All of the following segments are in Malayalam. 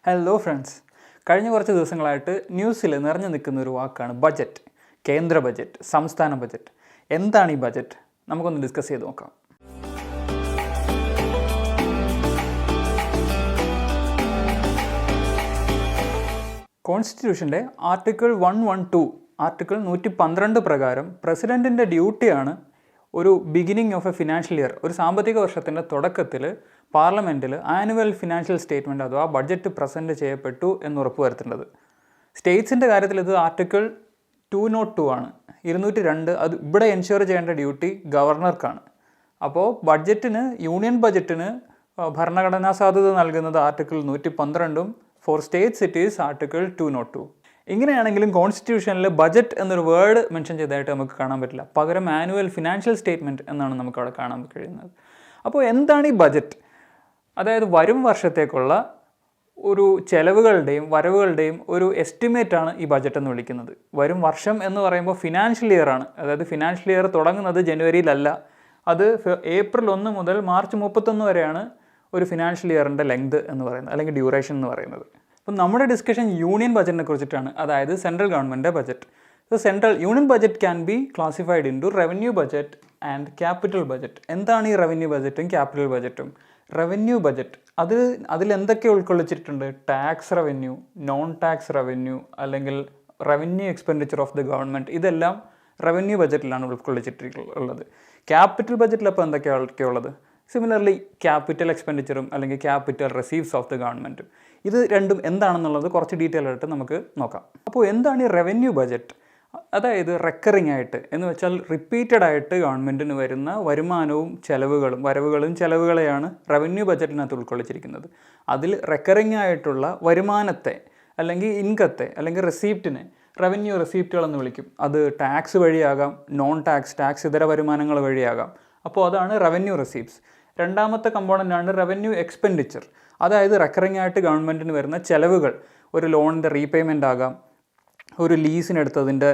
ഹലോ ഫ്രണ്ട്സ്, കഴിഞ്ഞ കുറച്ച് ദിവസങ്ങളായിട്ട് ന്യൂസിൽ നിറഞ്ഞു നിൽക്കുന്ന ഒരു വാക്കാണ് ബജറ്റ്. കേന്ദ്ര ബജറ്റ്, സംസ്ഥാന ബജറ്റ്. എന്താണ് ഈ ബജറ്റ്? നമുക്കൊന്ന് ഡിസ്കസ് ചെയ്ത് നോക്കാം. കോൺസ്റ്റിറ്റ്യൂഷൻ്റെ ആർട്ടിക്കിൾ 112, ആർട്ടിക്കിൾ 112 പ്രകാരം പ്രസിഡൻറ്റിൻ്റെ ഡ്യൂട്ടിയാണ് ഒരു beginning of A financial year, ഒരു സാമ്പത്തിക വർഷത്തിൻ്റെ തുടക്കത്തിൽ പാർലമെൻറ്റിൽ ആനുവൽ ഫിനാൻഷ്യൽ സ്റ്റേറ്റ്മെൻറ്റ് അഥവാ ബഡ്ജറ്റ് പ്രസൻറ്റ് ചെയ്യപ്പെട്ടു എന്ന് ഉറപ്പുവരുത്തേണ്ടത്. സ്റ്റേറ്റ്സിൻ്റെ കാര്യത്തിൽ ഇത് ആർട്ടിക്കിൾ 202 ആണ്, 202. അത് ഇവിടെ എൻഷുർ ചെയ്യേണ്ട ഡ്യൂട്ടി ഗവർണർക്കാണ്. അപ്പോൾ യൂണിയൻ ബജറ്റിന് ഭരണഘടനാ സാധുത നൽകുന്നത് article 112, for states it is article 202. ഇങ്ങനെയാണെങ്കിലും കോൺസ്റ്റിറ്റ്യൂഷനിൽ ബജറ്റ് എന്നൊരു വേർഡ് മെൻഷൻ ചെയ്തതായിട്ട് നമുക്ക് കാണാൻ പറ്റില്ല. പകരം ആനുവൽ ഫിനാൻഷ്യൽ സ്റ്റേറ്റ്മെൻറ്റ് എന്നാണ് നമുക്കവിടെ കാണാൻ കഴിയുന്നത്. അപ്പോൾ എന്താണ് ഈ ബജറ്റ്? അതായത് വരും വർഷത്തേക്കുള്ള ഒരു ചെലവുകളുടെയും വരവുകളുടെയും ഒരു എസ്റ്റിമേറ്റാണ് ഈ ബജറ്റ് എന്ന് വിളിക്കുന്നത്. വരും വർഷം എന്ന് പറയുമ്പോൾ ഫിനാൻഷ്യൽ ഇയർ ആണ്. അതായത് ഫിനാൻഷ്യൽ ഇയർ തുടങ്ങുന്നത് ജനുവരിയിലല്ല, അത് ഏപ്രിൽ 1 മുതൽ മാർച്ച് 31 വരെയാണ് ഒരു ഫിനാൻഷ്യൽ ഇയറിൻ്റെ ലെങ്ത് എന്ന് പറയുന്നത്, അല്ലെങ്കിൽ ഡ്യൂറേഷൻ എന്ന് പറയുന്നത്. അപ്പം നമ്മുടെ ഡിസ്കഷൻ യൂണിയൻ ബജറ്റിനെ കുറിച്ചിട്ടാണ്, അതായത് central government budget. Union budget can be classified into revenue budget and capital budget. എന്താണ് ഈ റവന്യൂ ബജറ്റും ക്യാപിറ്റൽ ബജറ്റും? റവന്യൂ ബജറ്റ് അതിലെന്തൊക്കെ ഉൾക്കൊള്ളിച്ചിട്ടുണ്ട്? Tax revenue, non tax revenue, അല്ലെങ്കിൽ revenue expenditure of the government, ഇതെല്ലാം റവന്യൂ ബജറ്റിലാണ് ഉൾക്കൊള്ളിച്ചിട്ടുള്ളത്. ക്യാപിറ്റൽ ബജറ്റിൽ അപ്പോൾ എന്തൊക്കെയുള്ളത്? സിമിലർലി ക്യാപിറ്റൽ എക്സ്പെൻഡിച്ചറും അല്ലെങ്കിൽ ക്യാപിറ്റൽ റിസീവ്സ് ഓഫ് ദി ഗവൺമെൻറ്റും. ഇത് രണ്ടും എന്താണെന്നുള്ളത് കുറച്ച് ഡീറ്റെയിൽ ആയിട്ട് നമുക്ക് നോക്കാം. അപ്പോൾ എന്താണ് ഈ റവന്യൂ ബജറ്റ്? അതായത് റെക്കറിംഗ് ആയിട്ട്, എന്ന് വെച്ചാൽ റിപ്പീറ്റഡ് ആയിട്ട് ഗവൺമെൻറ്റിന് വരുന്ന വരുമാനവും വരവുകളും ചെലവുകളെയാണ് റവന്യൂ ബജറ്റിനകത്ത് ഉൾക്കൊള്ളിച്ചിരിക്കുന്നത്. അതിൽ റെക്കറിംഗ് ആയിട്ടുള്ള വരുമാനത്തെ അല്ലെങ്കിൽ ഇൻകത്തെ അല്ലെങ്കിൽ റെസീപ്റ്റിനെ റവന്യൂ റെസീപ്റ്റുകളെന്ന് വിളിക്കും. അത് ടാക്സ് വഴിയാകാം, നോൺ ടാക്സ് ഇതര വരുമാനങ്ങൾ വഴിയാകാം. അപ്പോൾ അതാണ് റവന്യൂ റെസീപ്റ്റ്സ്. രണ്ടാമത്തെ കമ്പോണൻ്റാണ് റവന്യൂ എക്സ്പെൻഡിച്ചർ. അതായത് റെക്കറിംഗ് ആയിട്ട് ഗവൺമെൻറ്റിന് വരുന്ന ചെലവുകൾ, ഒരു ലോണിൻ്റെ റീപേയ്മെൻ്റ് ആകാം, ഒരു ലീസിനെടുത്തതിൻ്റെ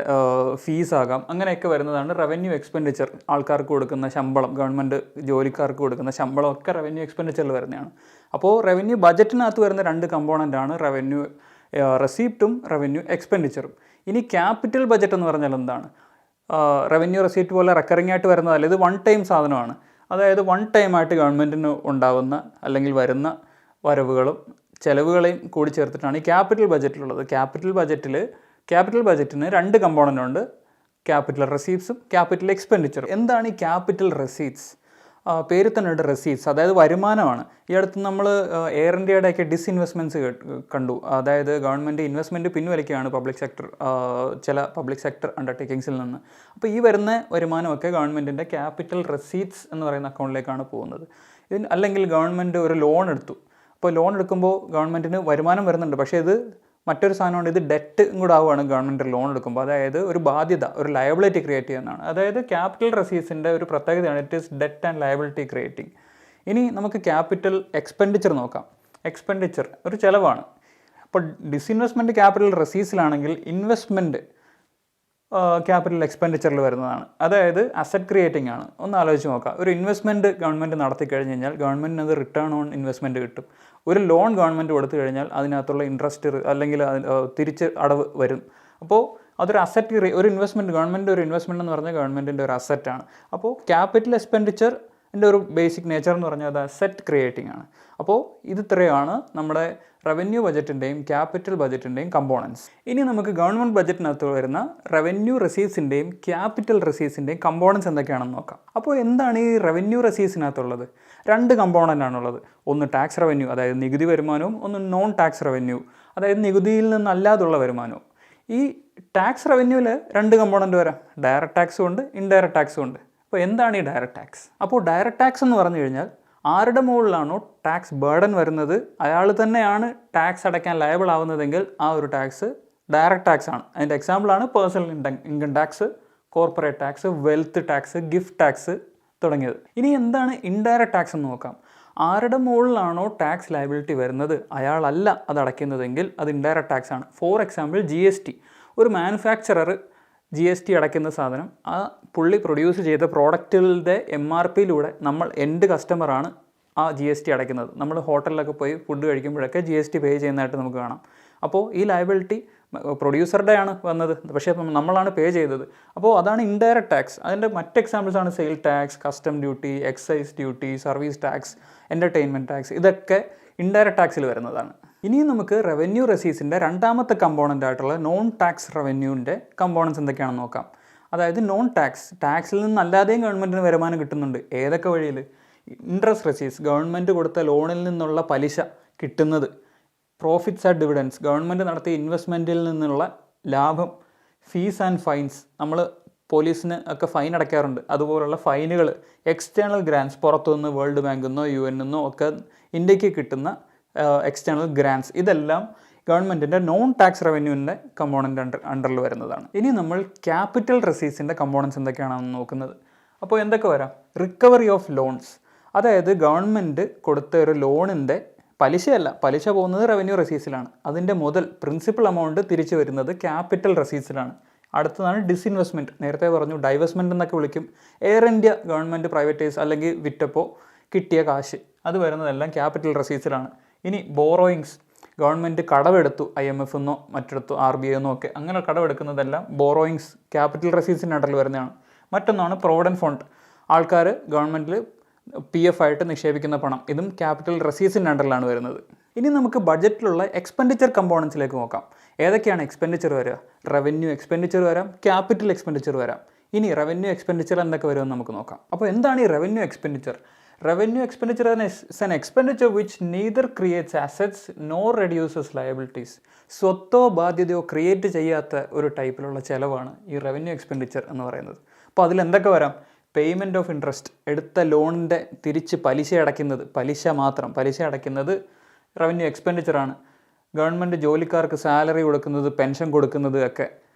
ഫീസാകാം, അങ്ങനെയൊക്കെ വരുന്നതാണ് റവന്യൂ എക്സ്പെൻഡിച്ചർ. ആൾക്കാർക്ക് കൊടുക്കുന്ന ശമ്പളം, ഗവൺമെൻറ് ജോലിക്കാർക്ക് കൊടുക്കുന്ന ശമ്പളം ഒക്കെ റവന്യൂ എക്സ്പെൻഡിച്ചറിൽ വരുന്നതാണ്. അപ്പോൾ റവന്യൂ ബജറ്റിനകത്ത് വരുന്ന 2 കമ്പോണൻ്റാണ് റവന്യൂ റെസീപ്റ്റും റവന്യൂ എക്സ്പെൻഡിച്ചറും. ഇനി ക്യാപിറ്റൽ ബജറ്റ് എന്ന് പറഞ്ഞാൽ എന്താണ്? റവന്യൂ റെസീപ്റ്റ് പോലെ റെക്കറിംഗ് ആയിട്ട് വരുന്നതല്ല, ഇത് 1 ടൈം സാധനമാണ്. അതായത് 1 ടൈമായിട്ട് ഗവൺമെൻറ്റിന് ഉണ്ടാകുന്ന അല്ലെങ്കിൽ വരുന്ന വരവുകളും ചെലവുകളെയും കൂടി ചേർത്തിട്ടാണ് ഈ ക്യാപിറ്റൽ ബജറ്റിലുള്ളത്. ക്യാപിറ്റൽ ബജറ്റിന് 2 കമ്പോണൻ്റ് ഉണ്ട്, ക്യാപിറ്റൽ റെസീപ്റ്റ്സും ക്യാപിറ്റൽ എക്സ്പെൻഡിച്ചറും. എന്താണ് ഈ ക്യാപിറ്റൽ റെസീപ്റ്റ്സ്? പേര് തന്നെ ഉണ്ട്, റെസീപ്റ്റ്സ്, അതായത് വരുമാനമാണ്. ഈ അടുത്ത് നമ്മൾ എയർ ഇന്ത്യയുടെയൊക്കെ ഡിസ്ഇൻവെസ്റ്റ്മെൻറ്റ്സ് കണ്ടു. അതായത് ഗവൺമെൻറ് ഇൻവെസ്റ്റ്മെൻറ്റ് പിൻവലിക്കുകയാണ് ചില പബ്ലിക് സെക്ടർ അണ്ടർടേക്കിങ്സിൽ നിന്ന്. അപ്പോൾ ഈ വരുന്ന വരുമാനമൊക്കെ ഗവൺമെൻറ്റിൻ്റെ ക്യാപിറ്റൽ റെസീപ്റ്റ്സ് എന്ന് പറയുന്ന അക്കൗണ്ടിലേക്കാണ് പോകുന്നത്. അല്ലെങ്കിൽ ഗവൺമെൻറ് ഒരു ലോൺ എടുത്തു. അപ്പോൾ ലോൺ എടുക്കുമ്പോൾ ഗവൺമെൻറ്റിന് വരുമാനം വരുന്നുണ്ട്, പക്ഷേ ഇത് മറ്റൊരു സാധനമുണ്ട്, ഇത് ഡെറ്റ് കൂടെ ആവുകയാണ് ഗവൺമെൻറ് ലോൺ എടുക്കുമ്പോൾ. അതായത് ഒരു ബാധ്യത, ഒരു ലയബിലിറ്റി ക്രിയേറ്റ് ചെയ്യുന്നതാണ്. അതായത് ക്യാപിറ്റൽ റെസീപ്റ്റ്സിൻ്റെ ഒരു പ്രത്യേകതയാണ്, it is debt and liability creating. ഇനി നമുക്ക് ക്യാപിറ്റൽ എക്സ്പെൻഡിച്ചർ നോക്കാം. എക്സ്പെൻഡിച്ചർ ഒരു ചിലവാണ്. അപ്പോൾ ഡിസ്ഇൻവെസ്റ്റ്മെൻറ്റ് ക്യാപിറ്റൽ റെസീപ്റ്റ്സിലാണെങ്കിൽ ഇൻവെസ്റ്റ്മെൻറ്റ് ക്യാപിറ്റൽ എക്സ്പെൻഡിച്ചറിൽ വരുന്നതാണ്. അതായത് അസറ്റ് ക്രിയേറ്റിംഗ് ആണ്. ഒന്ന് ആലോചിച്ച് നോക്കാം, ഒരു ഇൻവെസ്റ്റ്മെൻറ്റ് ഗവൺമെൻറ് നടത്തി കഴിഞ്ഞ് കഴിഞ്ഞാൽ ഗവൺമെൻറ്റിന് അത് റിട്ടേൺ ഓൺ ഇൻവെസ്റ്റ്മെൻറ്റ് കിട്ടും. ഒരു ലോൺ ഗവൺമെൻറ് കൊടുത്തു കഴിഞ്ഞാൽ അതിനകത്തുള്ള ഇൻട്രസ്റ്റ് അല്ലെങ്കിൽ തിരിച്ച് അടവ് വരും. അപ്പോൾ അതൊരു അസറ്റ്, ഒരു ഇൻവെസ്റ്റ്മെൻറ്റ്, ഗവൺമെൻറ് ഒരു ഇൻവെസ്റ്റ്മെൻറ്റ് എന്ന് പറഞ്ഞാൽ ഗവൺമെൻറ്റിൻ്റെ ഒരു അസറ്റാണ്. അപ്പോൾ ക്യാപിറ്റൽ എക്സ്പെൻഡിച്ചറിൻ്റെ ഒരു ബേസിക് നേച്ചർ എന്ന് പറഞ്ഞാൽ അത് അസറ്റ് ക്രിയേറ്റിംഗ് ആണ്. അപ്പോൾ ഇത് ഇത്രയാണ് നമ്മുടെ റവന്യൂ ബജറ്റിൻ്റെയും ക്യാപിറ്റൽ ബജറ്റിൻ്റെയും കമ്പോണൻസ്. ഇനി നമുക്ക് ഗവൺമെൻറ് ബജറ്റിനകത്ത് വരുന്ന റവന്യൂ റെസീപ്റ്റ്സിൻ്റെയും ക്യാപിറ്റൽ റെസീപ്റ്റ്സിൻ്റെയും കമ്പോണൻസ് എന്തൊക്കെയാണെന്ന് നോക്കാം. അപ്പോൾ എന്താണ് ഈ റവന്യൂ റെസീപ്റ്റ്സിനകത്തുള്ളത്? 2 കമ്പോണൻ്റ് ആണുള്ളത്. ഒന്ന് ടാക്സ് റവന്യൂ, അതായത് നികുതി വരുമാനവും, ഒന്ന് നോൺ ടാക്സ് റവന്യൂ, അതായത് നികുതിയിൽ നിന്നല്ലാതുള്ള വരുമാനവും. ഈ ടാക്സ് റവന്യൂവിൽ 2 കമ്പോണൻ്റ് വരാം, ഡയറക്റ്റ് ടാക്സും ഉണ്ട്, ഇൻഡയറക്റ്റ് ടാക്സും ഉണ്ട്. അപ്പോൾ എന്താണ് ഈ ഡയറക്റ്റ് ടാക്സ്? അപ്പോൾ ഡയറക്റ്റ് ടാക്സ് എന്ന് പറഞ്ഞു കഴിഞ്ഞാൽ ആരുടെ മുകളിലാണോ ടാക്സ് ബേർഡൻ വരുന്നത് അയാൾ തന്നെയാണ് ടാക്സ് അടയ്ക്കാൻ ലയബിൾ ആവുന്നതെങ്കിൽ ആ ഒരു ടാക്സ് ഡയറക്റ്റ് ടാക്സ് ആണ്. അതിൻ്റെ എക്സാമ്പിളാണ് personal income tax, corporate tax, wealth tax, gift tax തുടങ്ങിയത്. ഇനി എന്താണ് ഇൻഡയറക്റ്റ് ടാക്സ് എന്ന് നോക്കാം. ആരുടെ മുകളിലാണോ ടാക്സ് ലയബിലിറ്റി വരുന്നത് അയാളല്ല അത് അടയ്ക്കുന്നതെങ്കിൽ അത് ഇൻഡയറക്റ്റ് ടാക്സ് ആണ്. For example GST. ഒരു മാനുഫാക്ചറർ GST അടയ്ക്കുന്ന സാധനം ആ പുള്ളി പ്രൊഡ്യൂസ് ചെയ്ത പ്രോഡക്റ്റുകളുടെ MRPയിലൂടെ നമ്മൾ എൻഡ് കസ്റ്റമറാണ് ആ GST അടയ്ക്കുന്നത്. നമ്മൾ ഹോട്ടലിലൊക്കെ പോയി ഫുഡ് കഴിക്കുമ്പോഴൊക്കെ GST പേ ചെയ്യുന്നതായിട്ട് നമുക്ക് കാണാം. അപ്പോൾ ഈ ലയബിലിറ്റി പ്രൊഡ്യൂസറുടെ ആണ് വന്നത്, പക്ഷേ നമ്മളാണ് പേ ചെയ്തത്. അപ്പോൾ അതാണ് ഇൻഡയറക്റ്റ് ടാക്സ്. അതിൻ്റെ മറ്റ് എക്സാമ്പിൾസാണ് sale tax, custom duty, excise duty, service tax, entertainment tax. ഇതൊക്കെ ഇൻഡയറക്റ്റ് ടാക്സിൽ വരുന്നതാണ്. ഇനിയും നമുക്ക് റവന്യൂ റെസീറ്റ്സിൻ്റെ രണ്ടാമത്തെ കമ്പോണൻ്റ് ആയിട്ടുള്ള നോൺ ടാക്സ് റവന്യൂവിൻ്റെ കമ്പോണൻസ് എന്തൊക്കെയാണെന്ന് നോക്കാം. അതായത് നോൺ ടാക്സ്, ടാക്സിൽ നിന്നല്ലാതെയും ഗവൺമെൻറ്റിന് വരുമാനം കിട്ടുന്നുണ്ട്. ഏതൊക്കെ വഴിയിൽ? ഇൻട്രസ്റ്റ് റെസീറ്റ്സ്, ഗവൺമെൻറ് കൊടുത്ത ലോണിൽ നിന്നുള്ള പലിശ കിട്ടുന്നത്. പ്രോഫിറ്റ്സ് ആൻഡ് ഡിവിഡൻസ്, ഗവൺമെൻറ് നടത്തിയ ഇൻവെസ്റ്റ്മെൻറ്റിൽ നിന്നുള്ള ലാഭം. ഫീസ് ആൻഡ് ഫൈൻസ്, നമ്മൾ പോലീസിന് ഒക്കെ ഫൈൻ അടയ്ക്കാറുണ്ട്, അതുപോലുള്ള ഫൈനുകൾ. എക്സ്റ്റേണൽ ഗ്രാൻസ്, പുറത്തുനിന്ന് വേൾഡ് ബാങ്കിൽ നിന്നോ UN നിന്നോ ഒക്കെ ഇന്ത്യക്ക് കിട്ടുന്ന എക്സ്റ്റേണൽ ഗ്രാൻസ്. ഇതെല്ലാം ഗവൺമെൻറ്റിൻ്റെ നോൺ ടാക്സ് റവന്യൂവിൻ്റെ കമ്പോണൻ്റ് അണ്ടറിൽ വരുന്നതാണ്. ഇനി നമ്മൾ ക്യാപിറ്റൽ റെസീറ്റ്സിൻ്റെ കമ്പോണൻസ് എന്തൊക്കെയാണെന്ന് നോക്കുന്നത്. അപ്പോൾ എന്തൊക്കെ വരാം? റിക്കവറി ഓഫ് ലോൺസ്, അതായത് ഗവൺമെൻറ് കൊടുത്ത ഒരു ലോണിൻ്റെ പലിശയല്ല, പലിശ പോകുന്നത് റവന്യൂ റെസീറ്റ്സിലാണ്. അതിൻ്റെ മുതൽ പ്രിൻസിപ്പൽ എമൗണ്ട് തിരിച്ചു വരുന്നത് ക്യാപിറ്റൽ റെസീറ്റ്സിലാണ്. അടുത്തതാണ് ഡിസ്ഇൻവെസ്റ്റ്മെൻറ്റ്. നേരത്തെ പറഞ്ഞു ഡൈവെസ്റ്റ്മെൻറ്റ് എന്നൊക്കെ വിളിക്കും. എയർ ഇന്ത്യ ഗവൺമെൻറ് പ്രൈവറ്റൈസ് അല്ലെങ്കിൽ വിറ്റപ്പോൾ കിട്ടിയ കാശ്, അത് വരുന്നതെല്ലാം ക്യാപിറ്റൽ റെസീറ്റ്സിലാണ്. ഇനി ബോറോയിങ്സ്, ഗവൺമെൻറ് കടമെടുത്തു IMF എന്നോ മറ്റെടുത്തു RBI എന്നോ ഒക്കെ, അങ്ങനെ കടമെടുക്കുന്നതെല്ലാം ബോറോയിങ്സ് ക്യാപിറ്റൽ റെസീറ്റ്സിൻ്റെ അണ്ടറിൽ വരുന്നതാണ്. മറ്റൊന്നാണ് പ്രൊവിഡൻറ്റ് ഫണ്ട്, ആൾക്കാർ ഗവൺമെൻറ്റിൽ PF ആയിട്ട് നിക്ഷേപിക്കുന്ന പണം, ഇതും ക്യാപിറ്റൽ റെസീറ്റ്സിൻ്റെ അണ്ടറിലാണ് വരുന്നത്. ഇനി നമുക്ക് ബഡ്ജറ്റിലുള്ള എക്സ്പെൻഡിച്ചർ കമ്പോണൻസിലേക്ക് നോക്കാം. ഏതൊക്കെയാണ് എക്സ്പെൻഡിച്ചർ വരിക? റവന്യൂ എക്സ്പെൻഡിച്ചർ വരാം, ക്യാപിറ്റൽ എക്സ്പെൻഡിച്ചർ വരാം. ഇനി റവന്യൂ എക്സ്പെൻഡിച്ചർ എന്തൊക്കെ വരുമെന്ന് നമുക്ക് നോക്കാം. അപ്പോൾ എന്താണ് ഈ revenue expenditure? Revenue expenditure is an expenditure which neither creates assets nor reduces liabilities. സ്വത്തോ ബാധ്യതയോ ക്രിയേറ്റ് ചെയ്യാത്ത ഒരു ടൈപ്പിലുള്ള ചിലവാണ് ഈ റവന്യൂ എക്സ്പെൻഡിച്ചർ എന്ന് പറയുന്നത്. അപ്പോൾ അതിലെന്തൊക്കെ വരാം? പേയ്മെൻറ്റ് ഓഫ് ഇൻട്രസ്റ്റ്, എടുത്ത ലോണിൻ്റെ തിരിച്ച് പലിശ അടയ്ക്കുന്നത്, പലിശ അടയ്ക്കുന്നത് റവന്യൂ എക്സ്പെൻഡിച്ചറാണ്. ഗവൺമെൻറ് ജോലിക്കാർക്ക് സാലറി കൊടുക്കുന്നത്, പെൻഷൻ കൊടുക്കുന്നത് ഒക്കെ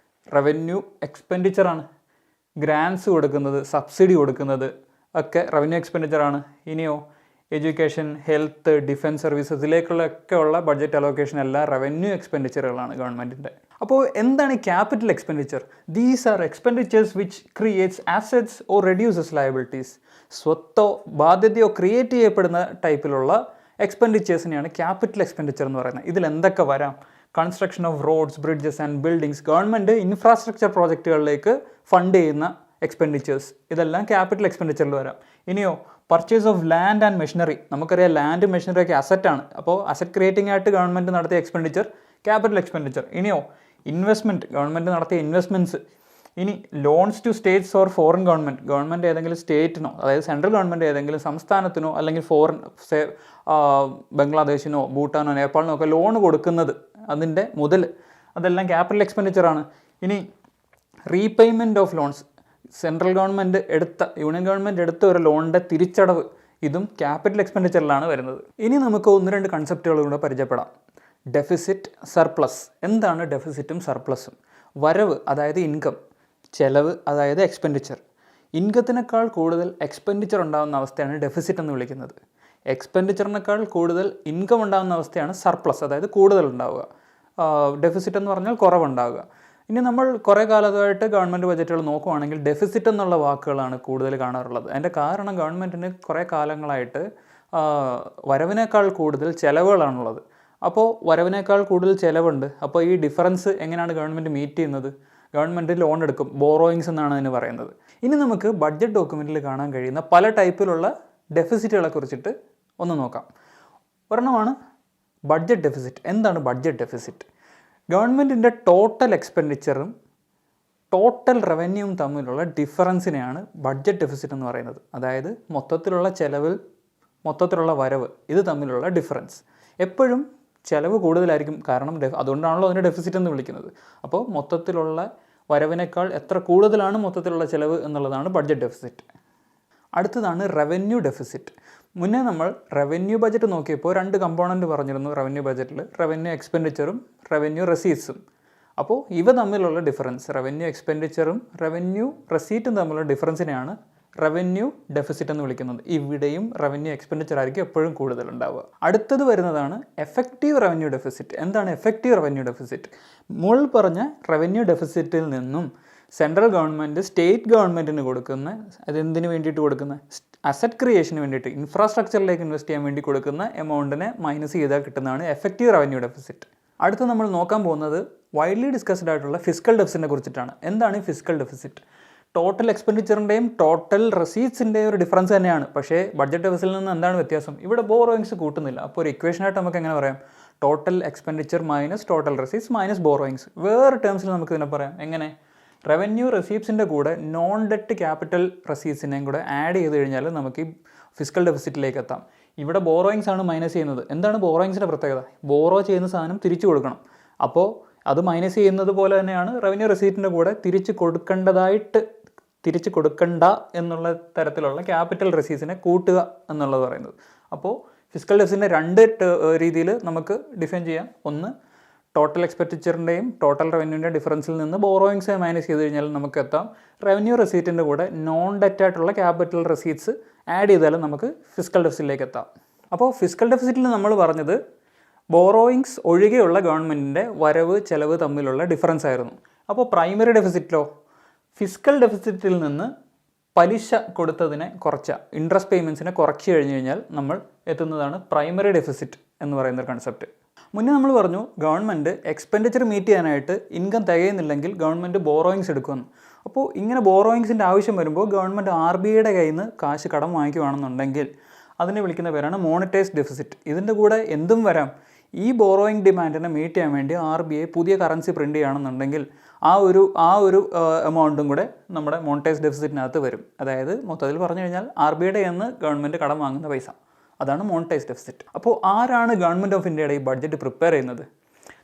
റവന്യൂ എക്സ്പെൻഡിച്ചറാണ്. ഗ്രാൻസ് കൊടുക്കുന്നത്, സബ്സിഡി കൊടുക്കുന്നത് ഒക്കെ റവന്യൂ എക്സ്പെൻഡിച്ചറാണ്. ഇനിയോ എഡ്യൂക്കേഷൻ, ഹെൽത്ത്, ഡിഫൻസ് സർവീസസിലേക്കുള്ള ബഡ്ജറ്റ് അലോക്കേഷൻ എല്ലാം റവന്യൂ എക്സ്പെൻഡിച്ചറുകളാണ് ഗവൺമെൻറ്റിൻ്റെ. അപ്പോൾ എന്താണ് ഈ capital expenditure? These are expenditures which creates assets or reduces liabilities. സ്വത്തോ ബാധ്യതയോ ക്രിയേറ്റ് ചെയ്യപ്പെടുന്ന ടൈപ്പിലുള്ള എക്സ്പെൻഡിച്ചേഴ്സിനെയാണ് ക്യാപിറ്റൽ എക്സ്പെൻഡിച്ചർ എന്ന് പറയുന്നത്. ഇതിൽ എന്തൊക്കെ വരാം? Construction of roads, bridges and buildings, government infrastructure പ്രോജക്റ്റുകളിലേക്ക് ഫണ്ട് ചെയ്യുന്ന എക്സ്പെൻഡിച്ചേഴ്സ്, ഇതെല്ലാം ക്യാപിറ്റൽ എക്സ്പെൻഡിച്ചറിൽ വരാം. ഇനിയോ purchase of land and machinery, നമുക്കറിയാം ലാൻഡ് മെഷീനറി ഒക്കെ അസറ്റാണ്. അപ്പോൾ അസറ്റ് ക്രിയേറ്റിംഗ് ആയിട്ട് ഗവൺമെൻറ് നടത്തിയ എക്സ്പെൻഡിച്ചർ ക്യാപിറ്റൽ എക്സ്പെൻഡിച്ചർ. ഇനിയോ ഇൻവെസ്റ്റ്മെൻറ്റ്, ഗവൺമെൻറ് നടത്തിയ ഇൻവെസ്റ്റ്മെൻറ്റ്സ്. ഇനി loans to states or foreign government ഏതെങ്കിലും സ്റ്റേറ്റിനോ, അതായത് സെൻട്രൽ ഗവൺമെൻറ് ഏതെങ്കിലും സംസ്ഥാനത്തിനോ അല്ലെങ്കിൽ ഫോറിൻ ബംഗ്ലാദേശിനോ ഭൂട്ടാനോ നേപ്പാളിനോ ഒക്കെ ലോൺ കൊടുക്കുന്നത്, അതിൻ്റെ മുതൽ, അതെല്ലാം ക്യാപിറ്റൽ എക്സ്പെൻഡിച്ചറാണ്. ഇനി repayment of loans, central government union government എടുത്ത ഒരു ലോണിൻ്റെ തിരിച്ചടവ്, ഇതും ക്യാപിറ്റൽ എക്സ്പെൻഡിച്ചറിലാണ് വരുന്നത്. ഇനി നമുക്ക് 1-2 കൺസെപ്റ്റുകൾ കൂടെ പരിചയപ്പെടാം. Deficit, surplus. എന്താണ് ഡെഫിസിറ്റും സർപ്ലസും? വരവ് അതായത് ഇൻകം, ചെലവ് അതായത് എക്സ്പെൻഡിച്ചർ. ഇൻകത്തിനേക്കാൾ കൂടുതൽ എക്സ്പെൻഡിച്ചർ ഉണ്ടാകുന്ന അവസ്ഥയാണ് ഡെഫിസിറ്റ് എന്ന് വിളിക്കുന്നത്. എക്സ്പെൻഡിച്ചറിനേക്കാൾ കൂടുതൽ ഇൻകം ഉണ്ടാകുന്ന അവസ്ഥയാണ് സർപ്ലസ്, അതായത് കൂടുതൽ ഉണ്ടാവുക. ഡെഫിസിറ്റ് എന്ന് പറഞ്ഞാൽ കുറവുണ്ടാവുക. ഇനി നമ്മൾ കുറേ കാലമായിട്ട് ഗവൺമെൻറ് ബജറ്റുകൾ നോക്കുവാണെങ്കിൽ ഡെഫിസിറ്റ് എന്നുള്ള വാക്കുകളാണ് കൂടുതൽ കാണാറുള്ളത്. അതിൻ്റെ കാരണം ഗവൺമെൻറ്റിന് കുറേ കാലങ്ങളായിട്ട് വരവിനേക്കാൾ കൂടുതൽ ചിലവുകളാണുള്ളത്. അപ്പോൾ വരവിനേക്കാൾ കൂടുതൽ ചിലവുണ്ട്. അപ്പോൾ ഈ ഡിഫറൻസ് എങ്ങനെയാണ് ഗവൺമെൻറ് മീറ്റ് ചെയ്യുന്നത്? ഗവൺമെൻറ് ലോൺ എടുക്കും, ബോറോയിങ്സ് എന്നാണ് അതിന് പറയുന്നത്. ഇനി നമുക്ക് ബഡ്ജറ്റ് ഡോക്യുമെൻറ്റിൽ കാണാൻ കഴിയുന്ന പല ടൈപ്പിലുള്ള ഡെഫിസിറ്റുകളെ കുറിച്ചിട്ട് ഒന്ന് നോക്കാം. ഒരെണ്ണമാണ് ബഡ്ജറ്റ് ഡെഫിസിറ്റ്. എന്താണ് ബഡ്ജറ്റ് ഡെഫിസിറ്റ്? ഗവൺമെൻറ്റിൻ്റെ ടോട്ടൽ എക്സ്പെൻഡിച്ചറും ടോട്ടൽ റവന്യൂവും തമ്മിലുള്ള ഡിഫറൻസിനെയാണ് ബഡ്ജറ്റ് ഡെഫിസിറ്റ് എന്ന് പറയുന്നത്. അതായത് മൊത്തത്തിലുള്ള ചെലവിൽ മൊത്തത്തിലുള്ള വരവ്, ഇത് തമ്മിലുള്ള ഡിഫറൻസ്. എപ്പോഴും ചിലവ് കൂടുതലായിരിക്കും, കാരണം അതുകൊണ്ടാണല്ലോ അതിനെ ഡെഫിസിറ്റ് എന്ന് വിളിക്കുന്നത്. അപ്പോൾ മൊത്തത്തിലുള്ള വരവിനേക്കാൾ എത്ര കൂടുതലാണ് മൊത്തത്തിലുള്ള ചിലവ് എന്നുള്ളതാണ് ബഡ്ജറ്റ് ഡെഫിസിറ്റ്. അടുത്തതാണ് റവന്യൂ ഡെഫിസിറ്റ്. മുന്നേ നമ്മൾ റവന്യൂ ബജറ്റ് നോക്കിയപ്പോൾ 2 കമ്പോണൻറ്റ് പറഞ്ഞിരുന്നു റവന്യൂ ബജറ്റിൽ, റവന്യൂ എക്സ്പെൻഡിച്ചറും റവന്യൂ റെസീറ്റ്സും. അപ്പോൾ ഇവ തമ്മിലുള്ള ഡിഫറൻസ്, റവന്യൂ എക്സ്പെൻഡിച്ചറും റവന്യൂ റെസീറ്റും തമ്മിലുള്ള ഡിഫറൻസിനെയാണ് റവന്യൂ ഡെഫിസിറ്റ് എന്ന് വിളിക്കുന്നത്. ഇവിടെയും റവന്യൂ എക്സ്പെൻഡിച്ചർ ആയിരിക്കും എപ്പോഴും കൂടുതലുണ്ടാവുക. അടുത്തത് വരുന്നതാണ് എഫക്റ്റീവ് റവന്യൂ ഡെഫിസിറ്റ്. എന്താണ് എഫക്റ്റീവ് റവന്യൂ ഡെഫിസിറ്റ്? മുകളിൽ പറഞ്ഞ റവന്യൂ ഡെഫിസിറ്റിൽ നിന്നും സെൻട്രൽ ഗവൺമെൻറ് സ്റ്റേറ്റ് ഗവൺമെൻറ്റിന് കൊടുക്കുന്ന, അതെന്തിനു വേണ്ടിയിട്ട് കൊടുക്കുന്ന, അസറ്റ് ക്രിയേഷന് വേണ്ടിയിട്ട് ഇൻഫ്രാസ്ട്രക്ചറിലേക്ക് ഇൻവെസ്റ്റ് ചെയ്യാൻ വേണ്ടി കൊടുക്കുന്ന എമൗണ്ടിനെ മൈനസ് ചെയ്താൽ കിട്ടുന്നതാണ് എഫക്റ്റീവ് റവന്യൂ ഡെഫിസിറ്റ്. അടുത്ത് നമ്മൾ നോക്കാൻ പോകുന്നത് വൈഡ്ലി ഡിസ്കസ്ഡ് ആയിട്ടുള്ള ഫിസിക്കൽ ഡെഫിസിറ്റിനെ കുറിച്ചിട്ടാണ്. എന്താണ് ഈ ഫിസിക്കൽ ഡെഫിസിറ്റ്? ടോട്ടൽ എക്സ്പെൻഡിച്ചറിൻ്റെയും ടോട്ടൽ റെസീറ്റ്സിൻ്റെയും ഒരു ഡിഫറൻസ് തന്നെയാണ്. പക്ഷേ ബഡ്ജറ്റ് ഡെഫിസിറ്റിൽ നിന്ന് എന്താണ് വ്യത്യാസം? ഇവിടെ ബോറോയിങ്സ് കൂട്ടുന്നില്ല. അപ്പോൾ ഒരു ഇക്വേഷനായിട്ട് നമുക്ക് എങ്ങനെ പറയാം? Total expenditure minus total receipts minus borrowings. വേറെ ടേംസിൽ നമുക്ക് ഇതിനെ പറയാം. എങ്ങനെ? റവന്യൂ റെസീപ്റ്റ്സിൻ്റെ കൂടെ നോൺ ഡെറ്റ് ക്യാപിറ്റൽ റെസീപ്റ്റ്സിനെയും കൂടെ ആഡ് ചെയ്ത് കഴിഞ്ഞാൽ നമുക്ക് ഈ ഫിസിക്കൽ ഡെഫിസിറ്റിലേക്ക് എത്താം. ഇവിടെ ബോറോയിങ്സ് ആണ് മൈനസ് ചെയ്യുന്നത്. എന്താണ് ബോറോയിങ്സിൻ്റെ പ്രത്യേകത? ബോറോ ചെയ്യുന്ന സാധനം തിരിച്ചു കൊടുക്കണം. അപ്പോൾ അത് മൈനസ് ചെയ്യുന്നത് പോലെ തന്നെയാണ് റവന്യൂ റെസീപ്റ്റിൻ്റെ കൂടെ തിരിച്ച് കൊടുക്കണ്ട എന്നുള്ള തരത്തിലുള്ള ക്യാപിറ്റൽ റെസീപ്റ്റ്സിനെ കൂട്ടുക എന്നുള്ളത് പറയുന്നത്. അപ്പോൾ ഫിസിക്കൽ ഡെഫിസിറ്റിനെ രണ്ട് രീതിയിൽ നമുക്ക് ഡിഫൈൻ ചെയ്യാം. ഒന്ന്, ടോട്ടൽ എക്സ്പെൻഡിച്ചറിൻ്റെയും ടോട്ടൽ റവന്യൂവിൻ്റെ ഡിഫറൻസിൽ നിന്ന് ബോറോയിങ്സ് മൈനസ് ചെയ്ത് കഴിഞ്ഞാൽ നമുക്ക് എത്താം. റവന്യൂ റെസീറ്റിൻ്റെ കൂടെ നോൺ ഡെറ്റ് ആയിട്ടുള്ള ക്യാപിറ്റൽ റെസീറ്റ്സ് ആഡ് ചെയ്താലും നമുക്ക് ഫിസിക്കൽ ഡെഫിസിറ്റിലേക്ക് എത്താം. അപ്പോൾ ഫിസിക്കൽ ഡെഫിസിറ്റിൽ നമ്മൾ പറഞ്ഞത് ബോറോയിങ്സ് ഒഴികെയുള്ള ഗവൺമെൻറ്റിൻ്റെ വരവ് ചെലവ് തമ്മിലുള്ള ഡിഫറൻസ് ആയിരുന്നു. അപ്പോൾ പ്രൈമറി ഡെഫിസിറ്റിലോ? ഫിസിക്കൽ ഡെഫിസിറ്റിൽ നിന്ന് പലിശ കൊടുത്തതിനെ ഇൻട്രസ്റ്റ് പേയ്മെൻറ്റ്സിനെ കുറച്ച് കഴിഞ്ഞ് കഴിഞ്ഞാൽ നമ്മൾ എത്തുന്നതാണ് പ്രൈമറി ഡെഫിസിറ്റ് എന്ന് പറയുന്ന ഒരു കൺസെപ്റ്റ്. മുന്നേ നമ്മൾ പറഞ്ഞു ഗവൺമെൻറ് എക്സ്പെൻഡിച്ചർ മീറ്റ് ചെയ്യാനായിട്ട് ഇൻകം തികയുന്നില്ലെങ്കിൽ ഗവൺമെൻറ് ബോറോയിങ്സ് എടുക്കുമെന്ന്. അപ്പോൾ ഇങ്ങനെ ബോറോയിങ്സിൻ്റെ ആവശ്യം വരുമ്പോൾ ഗവൺമെൻറ് RBIയുടെ കയ്യിൽ നിന്ന് കാശ് കടം വാങ്ങിക്കുകയാണെന്നുണ്ടെങ്കിൽ അതിനെ വിളിക്കുന്ന പേരാണ് മോണിറ്റൈസ്ഡ് ഡെഫിസിറ്റ്. ഇതിൻ്റെ കൂടെ എന്തും വരാം. ഈ ബോറോയിങ് ഡിമാൻഡിനെ മീറ്റ് ചെയ്യാൻ വേണ്ടി RBI പുതിയ കറൻസി പ്രിൻ്റ് ചെയ്യുകയാണെന്നുണ്ടെങ്കിൽ ആ ഒരു എമൗണ്ടും കൂടെ നമ്മുടെ മോണിറ്റൈസ്ഡ് ഡെഫിസിറ്റിനകത്ത് വരും. അതായത് മൊത്തത്തിൽ പറഞ്ഞു കഴിഞ്ഞാൽ RBIയുടെ കയ്യിൽ നിന്ന് ഗവൺമെൻറ് കടം വാങ്ങുന്ന പൈസ, അതാണ് മോണിറ്റൈസ്ഡ് ഡെഫിസിറ്റ്. അപ്പോൾ ആരാണ് ഗവൺമെൻറ് ഓഫ് ഇന്ത്യയുടെ ഈ ബഡ്ജറ്റ് പ്രിപ്പയർ ചെയ്യുന്നത്?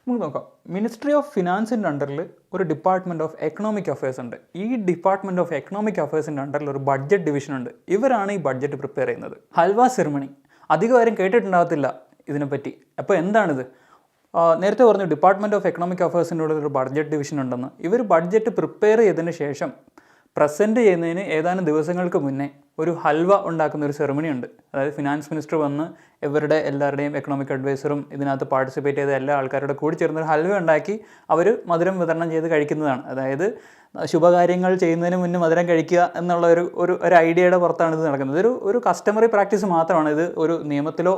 നമുക്ക് നോക്കാം. മിനിസ്ട്രി ഓഫ് ഫിനാൻസിൻ്റെ അണ്ടറിൽ ഒരു ഡിപ്പാർട്ട്മെൻറ്റ് ഓഫ് എക്കണോമിക് അഫയേഴ്സ് ഉണ്ട്. ഈ ഡിപ്പാർട്ട്മെൻറ്റ് ഓഫ് എക്കണോമിക് അഫയേഴ്സിൻ്റെ അണ്ടറിൽ ഒരു ബഡ്ജറ്റ് ഡിവിഷൻ ഉണ്ട്. ഇവരാണ് ഈ ബഡ്ജറ്റ് പ്രിപ്പയർ ചെയ്യുന്നത്. ഹൽവ സെറിമണി അധികം ആരും കേട്ടിട്ടുണ്ടാകത്തില്ല ഇതിനെപ്പറ്റി. അപ്പോൾ എന്താണിത്? നേരത്തെ പറഞ്ഞു ഡിപ്പാർട്ട്മെൻറ്റ് ഓഫ് എക്കണോമിക് അഫയേഴ്സിൻ്റെ ഉള്ള ഒരു ബഡ്ജറ്റ് ഡിവിഷൻ ഉണ്ടെന്ന്. ഇവർ ബഡ്ജറ്റ് പ്രിപ്പയർ ചെയ്തതിന് ശേഷം പ്രസൻറ്റ് ചെയ്യുന്നതിന് ഏതാനും ദിവസങ്ങൾക്ക് മുന്നേ ഒരു ഹൽവ ഉണ്ടാക്കുന്ന ഒരു സെറിമണി ഉണ്ട്. അതായത് ഫിനാൻസ് മിനിസ്റ്റർ വന്ന് ഇവരുടെ എല്ലാവരുടെയും എക്കണോമിക് അഡ്വൈസറും ഇതിനകത്ത് പാർട്ടിസിപ്പേറ്റ് ചെയ്ത എല്ലാ ആൾക്കാരുടെ കൂടി ചേർന്നൊരു ഹൽവ ഉണ്ടാക്കി അവർ മധുരം വിതരണം ചെയ്ത് കഴിക്കുന്നതാണ്. അതായത് ശുഭകാര്യങ്ങൾ ചെയ്യുന്നതിന് മുന്നേ മധുരം കഴിക്കുക എന്നുള്ള ഒരു ഐഡിയയുടെ പുറത്താണ് ഇത് നടക്കുന്നത്. ഒരു കസ്റ്റമറി പ്രാക്ടീസ് മാത്രമാണ്. ഇത് ഒരു നിയമത്തിലോ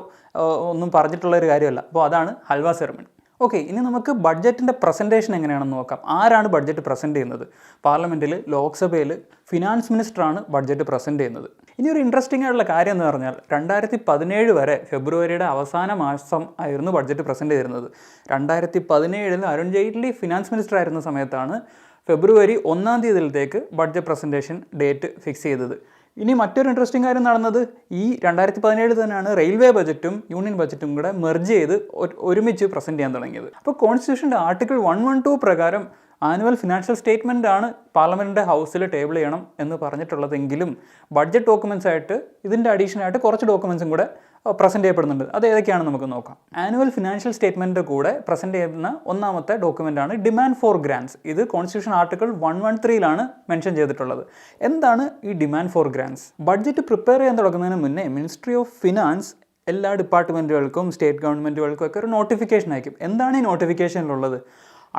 ഒന്നും പറഞ്ഞിട്ടുള്ള ഒരു കാര്യമല്ല. അപ്പോൾ അതാണ് ഹൽവ സെറിമണി. ഓക്കെ, ഇനി നമുക്ക് ബഡ്ജറ്റിൻ്റെ പ്രസൻറ്റേഷൻ എങ്ങനെയാണെന്ന് നോക്കാം. ആരാണ് ബഡ്ജറ്റ് പ്രസൻറ്റ് ചെയ്യുന്നത്? പാർലമെൻറ്റിൽ, ലോക്സഭയിൽ ഫിനാൻസ് മിനിസ്റ്ററാണ് ബഡ്ജറ്റ് പ്രസൻറ്റ് ചെയ്യുന്നത്. ഇനി ഒരു ഇൻട്രസ്റ്റിംഗ് ആയിട്ടുള്ള കാര്യം എന്ന് പറഞ്ഞാൽ 2017 വരെ ഫെബ്രുവരിയുടെ അവസാന മാസം ആയിരുന്നു ബഡ്ജറ്റ് പ്രസൻറ്റ് ചെയ്തിരുന്നത്. 2017 അരുൺ ജെയ്റ്റ്ലി ഫിനാൻസ് മിനിസ്റ്റർ ആയിരുന്ന സമയത്താണ് ഫെബ്രുവരി 1 തീയതിയിലത്തേക്ക് ബഡ്ജറ്റ് പ്രസൻറ്റേഷൻ ഡേറ്റ് ഫിക്സ് ചെയ്തത്. ഇനി മറ്റൊരു ഇൻട്രസ്റ്റിംഗ് കാര്യം നടന്നത് ഈ 2017 തന്നെയാണ് റെയിൽവേ ബജറ്റും യൂണിയൻ ബജറ്റും കൂടെ മെർജ് ചെയ്ത് ഒരുമിച്ച് പ്രസൻറ്റ് ചെയ്യാൻ തുടങ്ങിയത്. അപ്പോൾ കോൺസ്റ്റിറ്റ്യൂഷൻ്റെ ആർട്ടിക്കിൾ 112 പ്രകാരം ആനുവൽ ഫിനാൻഷ്യൽ സ്റ്റേറ്റ്മെൻ്റ് ആണ് പാർലമെൻറ്റിൻ്റെ ഹൗസിൽ ടേബിൾ ചെയ്യണം എന്ന് പറഞ്ഞിട്ടുള്ളതെങ്കിലും ബഡ്ജറ്റ് ഡോക്യുമെൻറ്റ്സ് ആയിട്ട് ഇതിൻ്റെ അഡീഷനായിട്ട് കുറച്ച് ഡോക്യുമെൻറ്റ്സും കൂടെ പ്രസൻറ്റ് ചെയ്യപ്പെടുന്നുണ്ട്. അത് ഏതൊക്കെയാണെന്ന് നമുക്ക് നോക്കാം. ആനുവൽ ഫിനാൻഷ്യൽ സ്റ്റേറ്റ്മെൻറ്റിൻ്റെ കൂടെ പ്രസൻറ്റ് ചെയ്യുന്ന ഒന്നാമത്തെ ഡോക്യുമെൻ്റാണ് ഡിമാൻഡ് ഫോർ ഗ്രാൻസ്. ഇത് കോൺസ്റ്റിറ്റ്യൂഷൻ ആർട്ടിക്കിൾ 113 മെൻഷൻ ചെയ്തിട്ടുള്ളത്. എന്താണ് ഈ demand for grants? Budget prepare ചെയ്യാൻ തുടങ്ങുന്നതിന് മുന്നേ മിനിസ്ട്രി ഓഫ് ഫിനാൻസ് എല്ലാ ഡിപ്പാർട്ട്മെൻറ്റുകൾക്കും സ്റ്റേറ്റ് ഗവൺമെൻറ്റുകൾക്കും ഒക്കെ ഒരു നോട്ടിഫിക്കേഷൻ അയക്കും. എന്താണ് ഈ നോട്ടിഫിക്കേഷനിലുള്ളത്?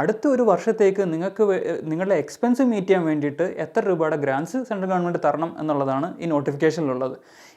അടുത്ത ഒരു വർഷത്തേക്ക് നിങ്ങളുടെ എക്സ്പെൻസ് മീറ്റ് ചെയ്യാൻ വേണ്ടിയിട്ട് എത്ര രൂപയുടെ ഗ്രാൻസ് സെൻട്രൽ ഗവൺമെൻറ് തരണം എന്നുള്ളതാണ് ഈ നോട്ടിഫിക്കേഷനിലുള്ളത്.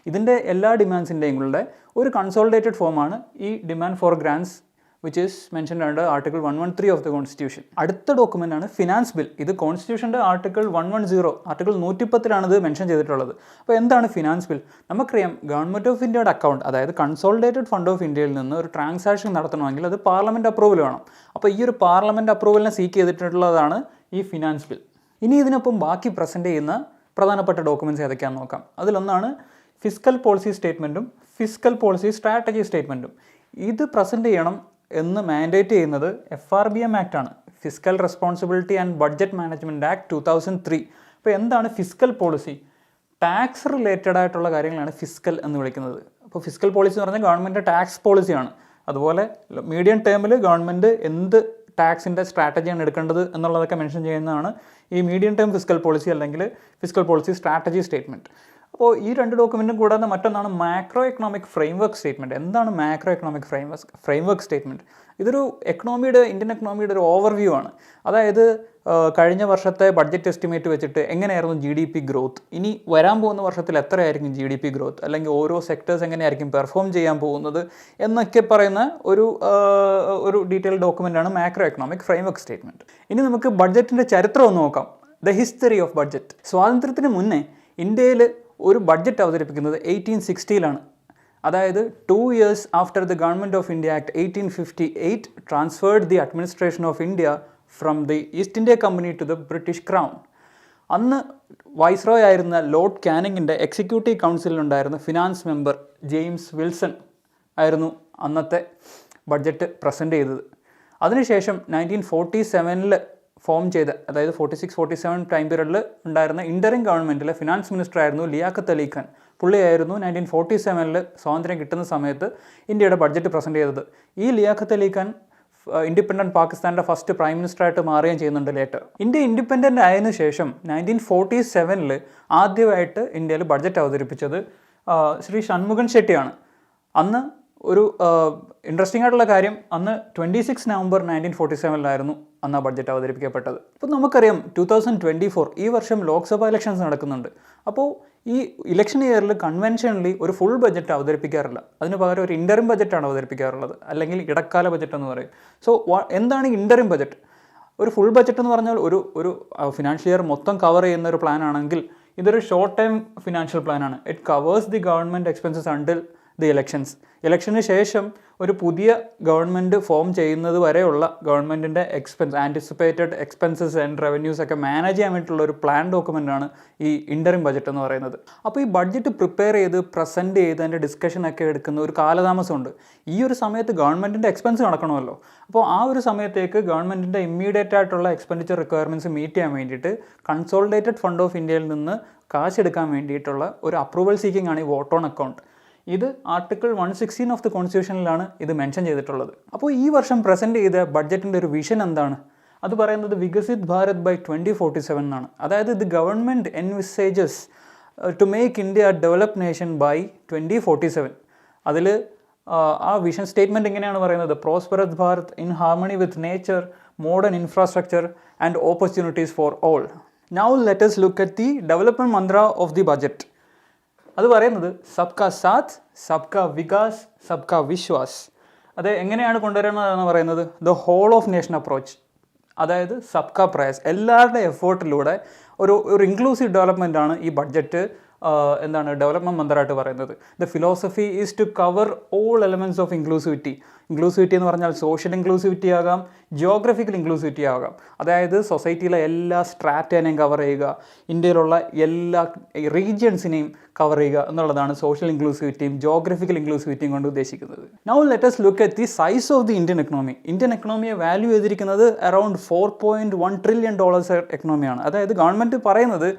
ഇതിൻ്റെ എല്ലാ ഡിമാൻഡ്സിൻ്റെയും കൂടെ ഒരു കൺസോളിഡേറ്റഡ് ഫോമാണ് ഈ demand for grants which is mentioned under Article 113 of the Constitution. അടുത്ത ഡോക്യുമെൻ്റാണ് ഫിനാൻസ് ബിൽ. ഇത് കോൺസ്റ്റിറ്റ്യൂഷൻ്റെ ആർട്ടിക്കിൾ 110 ഇത് മെൻഷൻ ചെയ്തിട്ടുള്ളത്. അപ്പോൾ എന്താണ് ഫിനാൻസ് ബിൽ? നമുക്കറിയാം ഗവൺമെൻറ് ഓഫ് ഇന്ത്യയുടെ അക്കൗണ്ട്, അതായത് കൺസോളിഡേറ്റഡ് ഫണ്ട് ഓഫ് ഇന്ത്യയിൽ നിന്ന് ഒരു ട്രാൻസാക്ഷൻ നടത്തണമെങ്കിൽ അത് പാർലമെൻറ്റ് അപ്രൂവൽ വേണം. അപ്പോൾ ഈ ഒരു പാർലമെൻറ്റ് അപ്രൂവലിനെ സീക്ക് ചെയ്തിട്ടുള്ളതാണ് ഈ ഫിനാൻസ് ബിൽ. ഇനി ഇതിനൊപ്പം ബാക്കി പ്രസൻറ്റ് ചെയ്യുന്ന പ്രധാനപ്പെട്ട ഡോക്യുമെൻറ്റ്സ് ഏതൊക്കെയാണെന്ന് നോക്കാം. അതിലൊന്നാണ് ഫിസ്ക്കൽ പോളിസി സ്റ്റേറ്റ്മെൻറ്റും ഫിസ്ക്കൽ പോളിസി സ്ട്രാറ്റജി സ്റ്റേറ്റ്മെൻറ്റും. ഇത് പ്രസൻറ്റ് ചെയ്യണം എന്ന് മാൻഡേറ്റ് ചെയ്യുന്നത് FRBM ആക്ട് ആണ്, fiscal responsibility and budget management act 2003. അപ്പോൾ എന്താണ് ഫിസ്ക്കൽ പോളിസി? ടാക്സ് റിലേറ്റഡ് ആയിട്ടുള്ള കാര്യങ്ങളാണ് ഫിസ്ക്കൽ എന്ന് വിളിക്കുന്നത്. അപ്പോൾ ഫിസ്ക്കൽ പോളിസി എന്ന് പറഞ്ഞാൽ ഗവൺമെൻറ് ടാക്സ് പോളിസിയാണ്. അതുപോലെ മീഡിയം ടേമിൽ ഗവൺമെൻറ് എന്ത് ടാക്സിൻ്റെ സ്ട്രാറ്റജിയാണ് എടുക്കേണ്ടത് എന്നുള്ളതൊക്കെ മെൻഷൻ ചെയ്യുന്നതാണ് ഈ മീഡിയം ടേം ഫിസ്ക്കൽ പോളിസി അല്ലെങ്കിൽ ഫിസ്ക്കൽ പോളിസി സ്ട്രാറ്റജി സ്റ്റേറ്റ്മെൻറ്റ്. അപ്പോൾ ഈ രണ്ട് ഡോക്യുമെൻറ്റും കൂടാതെ മറ്റൊന്നാണ് മാക്രോ എക്കണോമിക് ഫ്രെയിംവർക്ക് സ്റ്റേറ്റ്മെൻറ്റ്. എന്താണ് മാക്രോ എക്കണോമിക് ഫ്രെയിംവർക്ക് സ്റ്റേറ്റ്മെൻറ്റ്? ഇതൊരു ഇന്ത്യൻ എക്കണോമിയുടെ ഒരു ഓവർവ്യൂ ആണ്. അതായത് കഴിഞ്ഞ വർഷത്തെ ബഡ്ജറ്റ് എസ്റ്റിമേറ്റ് വെച്ചിട്ട് എങ്ങനെയായിരുന്നു GDP ഗ്രോത്ത്, ഇനി വരാൻ പോകുന്ന വർഷത്തിൽ എത്രയായിരിക്കും GDP ഗ്രോത്ത്, അല്ലെങ്കിൽ ഓരോ സെക്ടേഴ്സ് എങ്ങനെയായിരിക്കും പെർഫോം ചെയ്യാൻ പോകുന്നത് എന്നൊക്കെ പറയുന്ന ഒരു ഡീറ്റെയിൽ ഡോക്യുമെൻ്റാണ് മാക്രോ എക്കണോമിക് ഫ്രെയിംവർക്ക് സ്റ്റേറ്റ്മെൻറ്റ്. ഇനി നമുക്ക് ബഡ്ജറ്റിൻ്റെ ചരിത്രം ഒന്ന് നോക്കാം. The history of budget. സ്വാതന്ത്ര്യത്തിന് മുന്നേ ഇന്ത്യയിൽ ഒരു ബഡ്ജറ്റ് അവതരിപ്പിക്കുന്നത് 1860-ലാണ്. അതായത് 2 years after the Government of India Act 1858 transferred the administration of India from the East India Company to the British crown. അന്ന് വൈസ്രോയ് ആയിരുന്ന ലോർഡ് കാനിങ്ങിൻ്റെ എക്സിക്യൂട്ടീവ് കൗൺസിലുണ്ടായിരുന്ന ഫിനാൻസ് മെമ്പർ ജെയിംസ് വിൽസൺ ആയിരുന്നു അന്നത്തെ ബഡ്ജറ്റ് പ്രസൻറ്റ് ചെയ്തത്. അതിനുശേഷം 1947 ഫോം ചെയ്ത, അതായത് 46-47 ടൈം പീരീഡിൽ ഉണ്ടായിരുന്ന ഇൻ്ററിം ഗവൺമെൻറ്റിലെ ഫിനാൻസ് മിനിസ്റ്റർ ആയിരുന്നു ലിയാഖത്ത് അലി ഖാൻ. പുള്ളിയായിരുന്നു 1947 സ്വാതന്ത്ര്യം കിട്ടുന്ന സമയത്ത് ഇന്ത്യയുടെ ബഡ്ജറ്റ് പ്രസൻറ്റ് ചെയ്തത്. ഈ ലിയാഖത്ത് അലി ഖാൻ ഇൻഡിപെൻഡൻറ്റ് പാകിസ്ഥാൻ്റെ ഫസ്റ്റ് പ്രൈം മിനിസ്റ്ററായിട്ട് മാറുകയും ചെയ്യുന്നുണ്ട് ലേറ്റർ. ഇന്ത്യ ഇൻഡിപെൻഡൻ്റ് ആയതിനു ശേഷം 1947 ആദ്യമായിട്ട് ഇന്ത്യയിൽ ബഡ്ജറ്റ് അവതരിപ്പിച്ചത് ശ്രീ ഷൺമുഖൻ ഷെട്ടിയാണ്. അന്ന് ഒരു ഇൻട്രസ്റ്റിംഗ് ആയിട്ടുള്ള കാര്യം, അന്ന് 26 നവംബർ 1947 അന്ന് ആ ബഡ്ജറ്റ് അവതരിപ്പിക്കപ്പെട്ടത്. അപ്പോൾ നമുക്കറിയാം 2024 ഈ വർഷം ലോക്സഭാ ഇലക്ഷൻസ് നടക്കുന്നുണ്ട്. അപ്പോൾ ഈ ഇലക്ഷൻ ഇയറിൽ കൺവെൻഷനലി ഒരു ഫുൾ ബഡ്ജറ്റ് അവതരിപ്പിക്കാറില്ല. അതിന് പകരം ഒരു ഇൻ്ററിം ബഡ്ജറ്റാണ് അവതരിപ്പിക്കാറുള്ളത്, അല്ലെങ്കിൽ ഇടക്കാല ബഡ്ജറ്റ് എന്ന് പറയും. സോ എന്താണ് ഇൻ്ററിം ബഡ്ജറ്റ്? ഒരു ഫുൾ ബഡ്ജറ്റ് എന്ന് പറഞ്ഞാൽ ഒരു ഫിനാൻഷ്യൽ ഇയർ മൊത്തം കവർ ചെയ്യുന്ന ഒരു പ്ലാൻ ആണെങ്കിൽ ഇതൊരു ഷോർട്ട് ടൈം ഫിനാൻഷ്യൽ പ്ലാനാണ്. It covers the government expenses until the ഇലക്ഷന് ശേഷം ഒരു പുതിയ ഗവൺമെൻറ് ഫോം ചെയ്യുന്നത് വരെയുള്ള ഗവൺമെൻറ്റിൻ്റെ ആൻറ്റിസിപ്പേറ്റഡ് എക്സ്പെൻസസ് ആൻഡ് റവന്യൂസ് ഒക്കെ മാനേജ് ചെയ്യാൻ വേണ്ടിയിട്ടുള്ള ഒരു പ്ലാൻ ഡോക്യുമെൻ്റാണ് ഈ ഇൻ്ററിം ബഡ്ജറ്റ് എന്ന് പറയുന്നത്. അപ്പോൾ ഈ ബഡ്ജറ്റ് പ്രിപ്പയർ ചെയ്ത് പ്രസൻറ്റ് ചെയ്ത് അതിൻ്റെ ഡിസ്കഷനൊക്കെ എടുക്കുന്ന ഒരു കാലതാമസമുണ്ട്. ഈ ഒരു സമയത്ത് ഗവൺമെൻറ്റിൻ്റെ എക്സ്പെൻസ് നടക്കണമല്ലോ. അപ്പോൾ ആ ഒരു സമയത്തേക്ക് ഗവൺമെൻറ്റിൻ്റെ ഇമ്മീഡിയറ്റ് ആയിട്ടുള്ള എക്സ്പെൻഡിച്ചർ റിക്വയർമെൻറ്റ്സ് മീറ്റ് ചെയ്യാൻ വേണ്ടിയിട്ട് കൺസോളിഡേറ്റഡ് ഫണ്ട് ഓഫ് ഇന്ത്യയിൽ നിന്ന് കാശ് എടുക്കാൻ വേണ്ടിയിട്ടുള്ള ഒരു അപ്രൂവൽ സീക്കിംഗ് ആണ് ഈ വോട്ട് ഓൺ അക്കൗണ്ട്. ഇത് ആർട്ടിക്കിൾ 116 ഓഫ് ദി കോൺസ്റ്റിറ്റ്യൂഷനിലാണ് ഇത് മെൻഷൻ ചെയ്തിട്ടുള്ളത്. അപ്പോൾ ഈ വർഷം പ്രസൻറ്റ് ചെയ്ത ബഡ്ജറ്റിൻ്റെ ഒരു വിഷൻ എന്താണ്? അത് പറയുന്നത് വികസിത് ഭാരത് ബൈ 2047 എന്നാണ്. അതായത് the government envisages to make India developed nation by 2047. അതിൽ ആ വിഷൻ സ്റ്റേറ്റ്മെൻറ്റ് എങ്ങനെയാണ് പറയുന്നത്? Prosperous Bharat in harmony with nature, modern infrastructure and opportunities for all. Now let us look at the development mantra of the budget. അത് പറയുന്നത് സബ്കാ സാത്ത്, സബ്കാ വികാസ്, സബ്കാ വിശ്വാസ്. അത് എങ്ങനെയാണ് കൊണ്ടുവരുന്നതെന്ന് പറയുന്നത് the whole of nation approach. അതായത് സബ്കാ പ്രയാസ്, എല്ലാവരുടെ എഫേർട്ടിലൂടെ ഒരു ഇൻക്ലൂസീവ് ഡെവലപ്മെൻ്റ് ആണ് ഈ ബഡ്ജറ്റ് ഡെവലപ്മെൻറ്റ് മന്ത്രമായിട്ട് പറയുന്നത്. The philosophy is to cover all elements of inclusivity. Inclusivity എന്ന് പറഞ്ഞാൽ സോഷ്യൽ ഇൻക്ലൂസിവിറ്റി ആകാം, ജിയോഗ്രഫിക്കൽ ഇൻക്ലൂസിവിറ്റി ആകാം. അതായത് സൊസൈറ്റിയിലെ എല്ലാ സ്ട്രാറ്റേനെയും കവർ ചെയ്യുക, ഇന്ത്യയിലുള്ള എല്ലാ റീജിയൻസിനെയും കവർ ചെയ്യുക എന്നുള്ളതാണ് സോഷ്യൽ ഇൻക്ലൂസിവിറ്റിയും ജിയോഗ്രഫിക്കൽ ഇൻക്ലൂസിവിറ്റിയും കൊണ്ട് ഉദ്ദേശിക്കുന്നത്. Now let us look at the size of the Indian economy. Indian എക്കണോമിയെ വാല്യൂ ചെയ്തിരിക്കുന്നത് അറൗണ്ട് $4.1 trillion എക്കണോമിയാണ്. അതായത് ഗവൺമെൻറ് പറയുന്നത്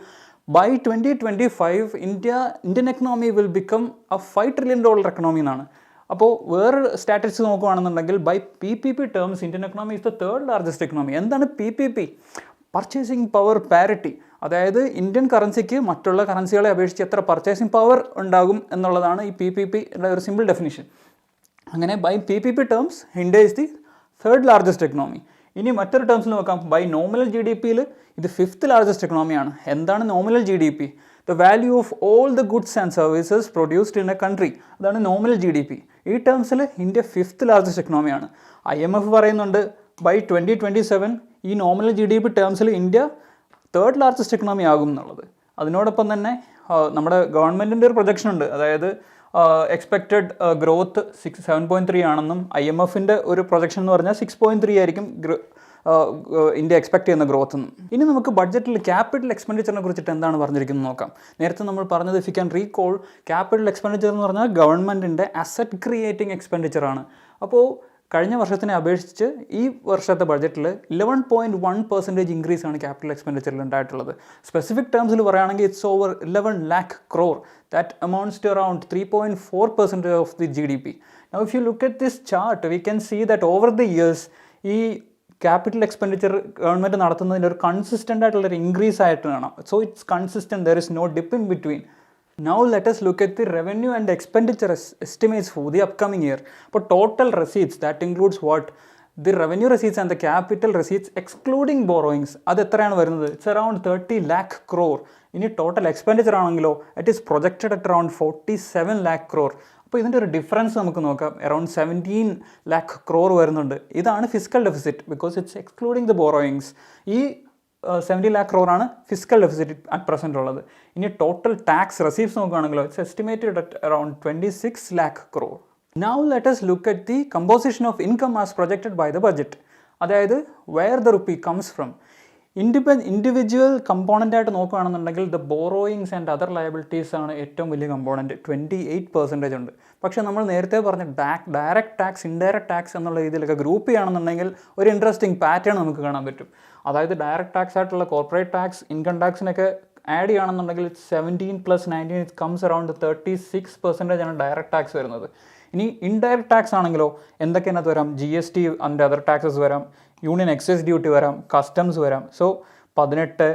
by 2025 Indian economy will become a $5 trillion economy എന്നാണ്. അപ്പോൾ വേറെ സ്റ്റാറ്റിസ്റ്റിക്സ് നോക്കുകയാണെന്നുണ്ടെങ്കിൽ by PPP terms Indian economy is the third largest economy. എന്താണ് PPP? Purchasing power parity. അതായത് ഇന്ത്യൻ കറൻസിക്ക് മറ്റുള്ള കറൻസികളെ അപേക്ഷിച്ച് എത്ര പർച്ചേസിങ് പവർ ഉണ്ടാകും എന്നുള്ളതാണ് ഈ PPP ഒരു സിമ്പിൾ ഡെഫിനിഷൻ. അങ്ങനെ by PPP terms India is the third largest economy. ഇനി മറ്റൊരു ടേംസിൽ നോക്കാം, ബൈ നോമിനൽ GDP-യിൽ ഇത് 5th ലാർജസ്റ്റ് എക്കണോമിയാണ്. എന്താണ് nominal GDP? The value of all the goods and services produced in a country. അതാണ് നോമിനൽ GDP. ഈ ടേംസിൽ ഇന്ത്യ 5th ലാർജസ്റ്റ് എക്കണോമിയാണ്. IMF പറയുന്നുണ്ട് ബൈ 2027 ഈ നോമിനൽ GDP ടേംസിൽ ഇന്ത്യ തേർഡ് ലാർജസ്റ്റ് എക്കണോമി ആകും എന്നുള്ളത്. അതിനോടൊപ്പം തന്നെ നമ്മുടെ ഗവൺമെൻറ്റിൻ്റെ ഒരു പ്രൊജക്ഷൻ ഉണ്ട്. അതായത് എക്സ്പെക്റ്റഡ് ഗ്രോത്ത് 7.3 ആണെന്നും IMF-ൻ്റെ ഒരു പ്രൊജക്ഷൻ എന്ന് പറഞ്ഞാൽ 6.3 ആയിരിക്കും ഇന്ത്യ എക്സ്പെക്ട് ചെയ്യുന്ന ഗ്രോത്ത് എന്നും. ഇനി നമുക്ക് ബഡ്ജറ്റിൽ ക്യാപിറ്റൽ എക്സ്പെൻഡിച്ചറിനെ കുറിച്ചിട്ട് എന്താണ് പറഞ്ഞിരിക്കുന്നത് നോക്കാം. നേരത്തെ നമ്മൾ പറഞ്ഞത് if you can recall, capital expenditure എന്ന് പറഞ്ഞാൽ ഗവൺമെൻറ്റിൻ്റെ അസറ്റ് ക്രിയേറ്റിംഗ് എക്സ്പെൻഡിച്ചറാണ്. അപ്പോൾ കഴിഞ്ഞ വർഷത്തിനെ അപേക്ഷിച്ച് ഈ വർഷത്തെ ബഡ്ജറ്റിൽ 11.1% ഇൻക്രീസ് ആണ് ക്യാപിറ്റൽ എക്സ്പെൻഡിച്ചറിൽ ഉണ്ടായിട്ടുള്ളത്. സ്പെസിഫിക് ടേംസിൽ പറയുകയാണെങ്കിൽ it's over 11 lakh crore. That amounts to around 3.4% of the GDP. Now if you look at this chart, we can see that over the years ഈ ക്യാപിറ്റൽ എക്സ്പെൻഡിച്ചർ ഗവൺമെൻറ് നടത്തുന്നതിൻ്റെ ഒരു കൺസിസ്റ്റൻ്റ് ആയിട്ടുള്ളൊരു ഇൻക്രീസ് ആയിട്ട് കാണാം. So it's consistent, there is no dip in between. Now let us look at the revenue and expenditure estimates for the upcoming year. For total receipts, that includes what? The revenue receipts and the capital receipts excluding borrowings. അത് എത്രയാണ് വരുന്നത്? It's around 30 lakh crore. ഇനി ടോട്ടൽ എക്സ്പെൻഡിച്ചർ ആണെങ്കിലോ it is projected at around 47 lakh crore. അപ്പോൾ ഇതിൻ്റെ ഒരു ഡിഫറൻസ് നമുക്ക് നോക്കാം. അറൌണ്ട് 17 lakh crore വരുന്നുണ്ട്. ഇതാണ് physical deficit because it's excluding the borrowings. ഈ 70 lakh crore ആണ് ഫിസിക്കൽ ഡെഫിസിറ്റ് അറ്റ് പ്രസൻറ്റ് ഉള്ളത്. ഇനി ടോട്ടൽ ടാക്സ് റെസീപ്റ്റ്സ് നോക്കുകയാണെങ്കിലോ it's estimated at around 26 lakh crore. Now let us look at the composition of income as projected by the budget. അതായത് where the rupee comes from. Individual component ആയിട്ട് നോക്കുകയാണെന്നുണ്ടെങ്കിൽ the borrowings and other liabilities ആണ് ഏറ്റവും വലിയ കമ്പോണൻറ്റ്. 28% ഉണ്ട്. പക്ഷേ നമ്മൾ നേരത്തെ പറഞ്ഞ ഡയറക്റ്റ് ടാക്സ്, ഇൻഡയറക്റ്റ് ടാക്സ് എന്നുള്ള രീതിയിലൊക്കെ ഗ്രൂപ്പ് ചെയ്യുകയാണെന്നുണ്ടെങ്കിൽ ഒരു ഇൻട്രസ്റ്റിംഗ് പാറ്റേൺ നമുക്ക് കാണാൻ പറ്റും. അതായത് ഡയറക്റ്റ് ടാക്സ് ആയിട്ടുള്ള കോർപ്പറേറ്റ് ടാക്സ്, ഇൻകം ടാക്സിനൊക്കെ ആഡ് ചെയ്യുകയാണെന്നുണ്ടെങ്കിൽ 17 + 19 ഇറ്റ് കംസ് അറൌണ്ട് 36% ആണ് ഡയറക്റ്റ് ടാക്സ് വരുന്നത്. ഇനി ഇൻഡയറക്റ്റ് ടാക്സ് ആണെങ്കിലോ എന്തൊക്കെയാണത് വരാം? GST ആൻഡ് അതർ ടാക്സസ് വരാം, യൂണിയൻ എക്സൈസ് ഡ്യൂട്ടി വരാം, കസ്റ്റംസ് വരാം. സോ 18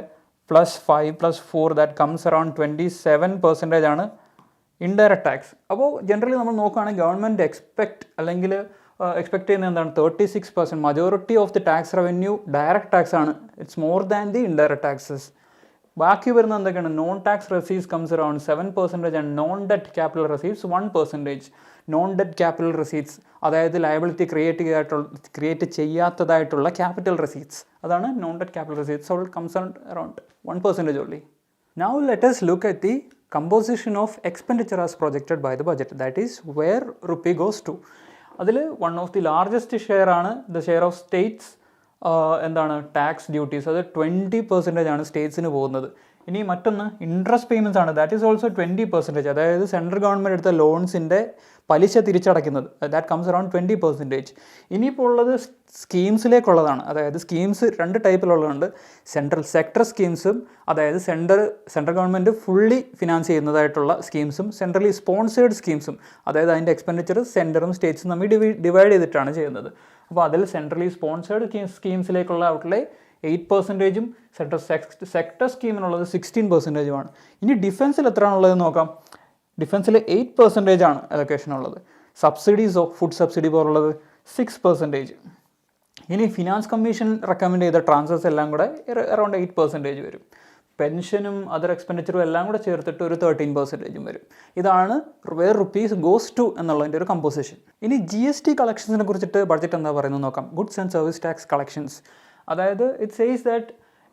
+ 5 + 4 ദാറ്റ് കംസ് അറൌണ്ട് 27% ആണ് ഇൻഡയറക്റ്റ് ടാക്സ്. അപ്പോൾ ജനറലി നമ്മൾ നോക്കുകയാണെങ്കിൽ ഗവൺമെൻറ് എക്സ്പെക്ട് ചെയ്യുന്നത് എന്താണ്? 36%. Majority of the tax revenue direct tax ആണ്. It's more than the indirect taxes. ബാക്കി വരുന്ന എന്തൊക്കെയാണ്? Non tax receives comes around 7% and non debt capital receives 1%. Non debt capital receipts അതായത് ലയബിലിറ്റി ക്രിയേറ്റ് ചെയ്യാത്തതായിട്ടുള്ള ക്യാപിറ്റൽ റെസീറ്റ്സ്, അതാണ് non debt capital receipts. All comes around 1% only. Now let us look at the composition of expenditure as projected by the budget, that is where rupee goes to. അതിൽ one of the largest share ആണ് ദ ഷെയർ ഓഫ് സ്റ്റേറ്റ്സ്. എന്താണ്? Tax duties. അത് 20% ആണ് സ്റ്റേറ്റ്സിന് പോകുന്നത്. ഇനി മറ്റൊന്ന് ഇൻട്രസ്റ്റ് പേയ്മെൻറ്റ്സ് ആണ്. That is also 20%. അതായത് സെൻട്രൽ ഗവൺമെൻറ് എടുത്ത ലോൺസിൻ്റെ പലിശ തിരിച്ചടയ്ക്കുന്നത്, ദാറ്റ് കംസ് അറൌണ്ട് 20%. ഇനിയിപ്പോൾ ഉള്ളത് സ്കീംസിലേക്കുള്ളതാണ്. അതായത് സ്കീംസ് രണ്ട് ടൈപ്പിലുള്ളതുണ്ട്. സെൻട്രൽ സെക്ടർ സ്കീംസും, അതായത് സെൻട്രൽ ഗവൺമെൻറ് ഫുള്ളി ഫിനാൻസ് ചെയ്യുന്നതായിട്ടുള്ള സ്കീംസും, സെൻട്രലി സ്പോൺസേഡ് സ്കീംസും, അതായത് അതിൻ്റെ എക്സ്പെൻഡിച്ചർ സെൻറ്ററും സ്റ്റേറ്റ്സും തമ്മിൽ ഡിവൈഡ് ചെയ്തിട്ടാണ് ചെയ്യുന്നത്. അപ്പോൾ അതിൽ സെൻട്രലി സ്പോൺസേഡ് സ്കീംസിലേക്കുള്ള ഔട്ട്ലേ 8%, സെക്ടർ സ്കീമിനുള്ളത് 16%. ഇനി ഡിഫൻസിൽ എത്രയാണുള്ളത് നോക്കാം. ഡിഫൻസിൽ 8% ആണ് അലൊക്കേഷൻ ഉള്ളത്. സബ്സിഡീസ്, ഫുഡ് സബ്സിഡി പോലുള്ളത് 6%. ഇനി ഫിനാൻസ് കമ്മീഷൻ റെക്കമെൻഡ് ചെയ്ത ട്രാൻസ്ഫേഴ്സ് എല്ലാം കൂടെ അറൗണ്ട് 8% വരും. പെൻഷനും അതർ എക്സ്പെൻഡിച്ചറും എല്ലാം കൂടെ ചേർത്തിട്ട് ഒരു 13% വരും. ഇതാണ് വേർ റുപ്പീസ് ഗോസ് ടു എന്നുള്ളതിൻ്റെ ഒരു കമ്പോസിഷൻ. ഇനി GST കളക്ഷൻസിനെ കുറിച്ചിട്ട് ബഡ്ജറ്റ് എന്താ പറയുന്നത് നോക്കാം. Goods and service tax collections, അതായത് it says that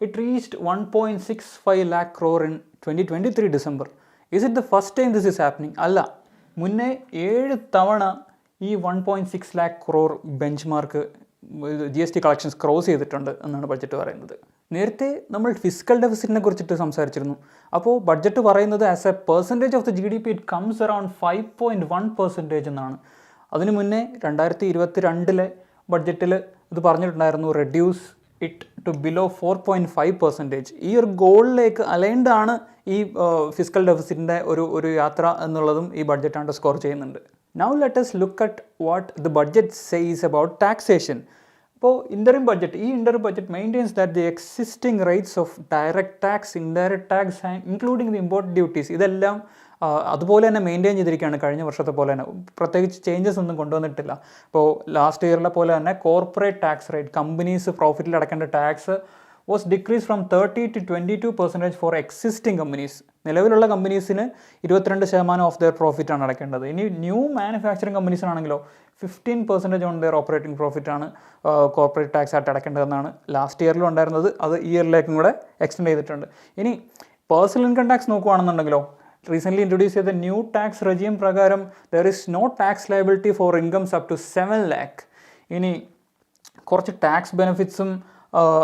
it reached 1.65 lakh crore in 2023 December. Is it the first time this is happening? അല്ല, മുന്നേ 7 തവണ ഈ 1.6 lakh crore benchmark GST collections cross ചെയ്തിട്ടുണ്ട് എന്നാണ് ബഡ്ജറ്റ് പറയുന്നത്. നേരത്തെ നമ്മൾ ഫിസിക്കൽ ഡെഫിസിറ്റിനെ കുറിച്ചിട്ട് സംസാരിച്ചിരുന്നു. അപ്പോൾ ബഡ്ജറ്റ് പറയുന്നത് as A percentage of the GDP it comes around 5.1% എന്നാണ്. അതിനു മുന്നേ 2022 ബഡ്ജറ്റിൽ ഇത് പറഞ്ഞിട്ടുണ്ടായിരുന്നു റെഡ്യൂസ് ഇറ്റ് ടു ബിലോ 4.5%. ഈ ഒരു ഗോളിലേക്ക് അലൈൻഡ് ആണ് ഈ ഫിസിക്കൽ ഡെഫിസിറ്റിൻ്റെ ഒരു യാത്ര എന്നുള്ളതും ഈ ബഡ്ജറ്റ് അണ്ടർസ്കോർ ചെയ്യുന്നുണ്ട്. Now let us look at what the budget says about taxation. അപ്പോൾ interim budget maintains that the existing rates of direct tax, indirect tax and including the import duties ഇതെല്ലാം അതുപോലെ തന്നെ മെയിൻറ്റെയിൻ ചെയ്തിരിക്കുകയാണ്. കഴിഞ്ഞ വർഷത്തെ പോലെ തന്നെ പ്രത്യേകിച്ച് ചേഞ്ചസ് ഒന്നും കൊണ്ടുവന്നിട്ടില്ല. ഇപ്പോൾ ലാസ്റ്റ് ഇയറിലെ പോലെ തന്നെ കോർപ്പറേറ്റ് ടാക്സ് റേറ്റ്, കമ്പനീസ് പ്രോഫിറ്റിൽ അടക്കേണ്ട tax was decrease from 30 to 22% for existing companies. നിലവിലുള്ള കമ്പനീസിന് 22% ഓഫ് ദെയർ പ്രോഫിറ്റാണ് അടക്കേണ്ടത്. ഇനി ന്യൂ മാനുഫാക്ചറിങ് കമ്പനീസിനാണെങ്കിലോ 15% ഓൺ ദെയർ ഓപ്പറേറ്റിംഗ് പ്രോഫിറ്റാണ് കോർപ്പറേറ്റ് ടാക്സ് ആയിട്ട് അടക്കേണ്ടതെന്നാണ് ലാസ്റ്റ് ഇയറിലും ഉണ്ടായിരുന്നത്. അത് ഈ ഇയറിലേക്കും കൂടെ എക്സ്റ്റെൻഡ് ചെയ്തിട്ടുണ്ട്. ഇനി പേഴ്സണൽ ഇൻകം ടാക്സ് നോക്കുകയാണെന്നുണ്ടെങ്കിലോ റീസെൻ്റ്ലി ഇൻട്രൊഡ്യൂസ് ചെയ്ത ന്യൂ ടാക്സ് റെജീം പ്രകാരം there is no tax liability for incomes up to 7 lakh. ഇനി കുറച്ച് ടാക്സ് ബെനിഫിറ്റ്സും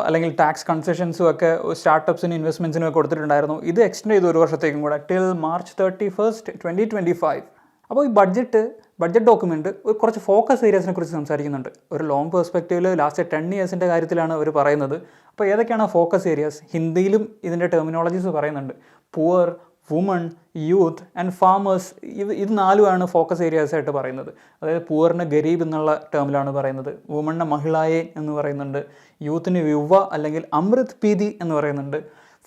അല്ലെങ്കിൽ ടാക്സ് കൺസെഷൻസും ഒക്കെ സ്റ്റാർട്ടപ്സിനും ഇൻവെസ്റ്റ്മെൻറ്റ്സിനും ഒക്കെ കൊടുത്തിട്ടുണ്ടായിരുന്നു. ഇത് എക്സ്റ്റെൻഡ് ചെയ്തു 1 വർഷത്തേക്കും കൂടെ ടിൽ March 31st, 2025. അപ്പോൾ ഈ ബഡ്ജറ്റ് ഡോക്യുമെൻറ്റ് കുറച്ച് ഫോക്കസ് ഏരിയാസിനെ കുറിച്ച് സംസാരിക്കുന്നുണ്ട്. ഒരു ലോങ് പെർസ്പെക്റ്റീവിൽ ലാസ്റ്റ് 10 yearsൻ്റെ കാര്യത്തിലാണ് അവർ പറയുന്നത്. അപ്പോൾ ഏതൊക്കെയാണ് ഫോക്കസ് ഏരിയാസ്? ഹിന്ദിയിലും ഇതിൻ്റെ ടെർമിനോളജീസ് പറയുന്നുണ്ട്. Poor, woman, youth and farmers, ഇത് 4 ഫോക്കസ് ഏരിയാസ് ആയിട്ട് പറയുന്നത്. അതായത് പുവറിന് ഗരീബ് എന്നുള്ള ടേമിലാണ് പറയുന്നത്, വുമണിനെ മഹിളായെ എന്ന് പറയുന്നുണ്ട്, യൂത്തിന് യുവ അല്ലെങ്കിൽ അമൃത് പീതി എന്ന് പറയുന്നുണ്ട്,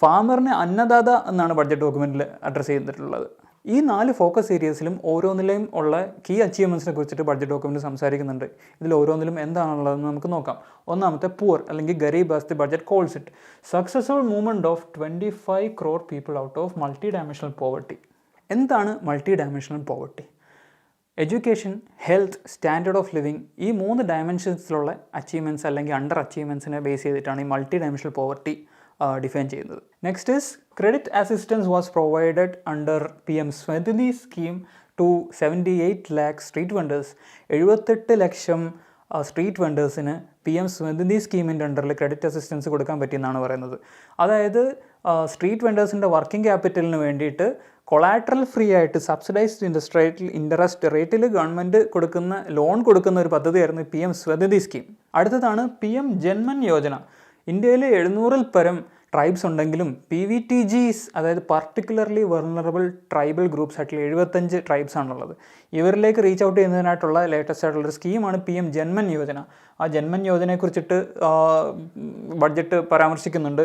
ഫാമറിനെ അന്നദാത എന്നാണ് ബഡ്ജറ്റ് ഡോക്യുമെൻറ്റിൽ അഡ്രസ്സ് ചെയ്തിട്ടുള്ളത്. ഈ 4 ഫോക്കസ് ഏരിയസിലും ഓരോന്നിലെയും ഉള്ള കീ അച്ചീവ്മെൻറ്റ്സിനെ കുറിച്ചിട്ട് ബഡ്ജറ്റ് ഡോക്യുമെൻറ്റ് സംസാരിക്കുന്നുണ്ട്. ഇതിൽ ഓരോന്നിലും എന്താണുള്ളതെന്ന് നമുക്ക് നോക്കാം. ഒന്നാമത്തെ പൂർ അല്ലെങ്കിൽ ഗരീബ് as the budget calls it, successful movement of 25 crore people out of multi dimensional poverty. എന്താണ് multi dimensional poverty? Education, health, standard of living, ഈ 3 ഡയമെൻഷൻസിലുള്ള അച്ചീവ്മെൻറ്റ്സ് അല്ലെങ്കിൽ അണ്ടർ അച്ചീവ്മെൻറ്റ്സിനെ ബേസ് ചെയ്തിട്ടാണ് ഈ മൾട്ടി ഡയമെൻഷണൽ പോവർട്ടി ഡിഫൈൻ ചെയ്യുന്നത്. Next is credit assistance was provided under PM Svanidhi scheme to 78 lakh street vendors. 78 ലക്ഷം സ്ട്രീറ്റ് വെൻഡേഴ്സിന് PM സ്വനിധി സ്കീമിൻ്റെ അണ്ടറിൽ ക്രെഡിറ്റ് അസിസ്റ്റൻസ് കൊടുക്കാൻ പറ്റിയെന്നാണ് പറയുന്നത്. അതായത് സ്ട്രീറ്റ് വെൻഡേഴ്സിൻ്റെ വർക്കിംഗ് ക്യാപിറ്റലിന് വേണ്ടിയിട്ട് കൊളാട്രൽ ഫ്രീ ആയിട്ട് സബ്സിഡൈസ്ഡ് ഇൻട്രസ്റ്റ് റേറ്റിൽ ഗവൺമെൻറ് കൊടുക്കുന്ന ലോൺ കൊടുക്കുന്ന ഒരു പദ്ധതിയായിരുന്നു PM സ്വനിധി സ്കീം. അടുത്തതാണ് PM ജൻമൻ യോജന. ഇന്ത്യയിൽ 700-ൽ പരം ട്രൈബ്സ് ഉണ്ടെങ്കിലും PVTGs, അതായത് പർട്ടിക്കുലർലി വെർണറബിൾ ട്രൈബൽ ഗ്രൂപ്പ്സ് ആയിട്ടുള്ള 75 ട്രൈബ്സ് ആണുള്ളത്. ഇവരിലേക്ക് റീച്ച് ഔട്ട് ചെയ്യുന്നതിനായിട്ടുള്ള ലേറ്റസ്റ്റ് ആയിട്ടുള്ളൊരു സ്കീമാണ് PM ജൻമൻ യോജന. ആ ജൻമൻ യോജനയെക്കുറിച്ചിട്ട് ബഡ്ജറ്റ് പരാമർശിക്കുന്നുണ്ട്.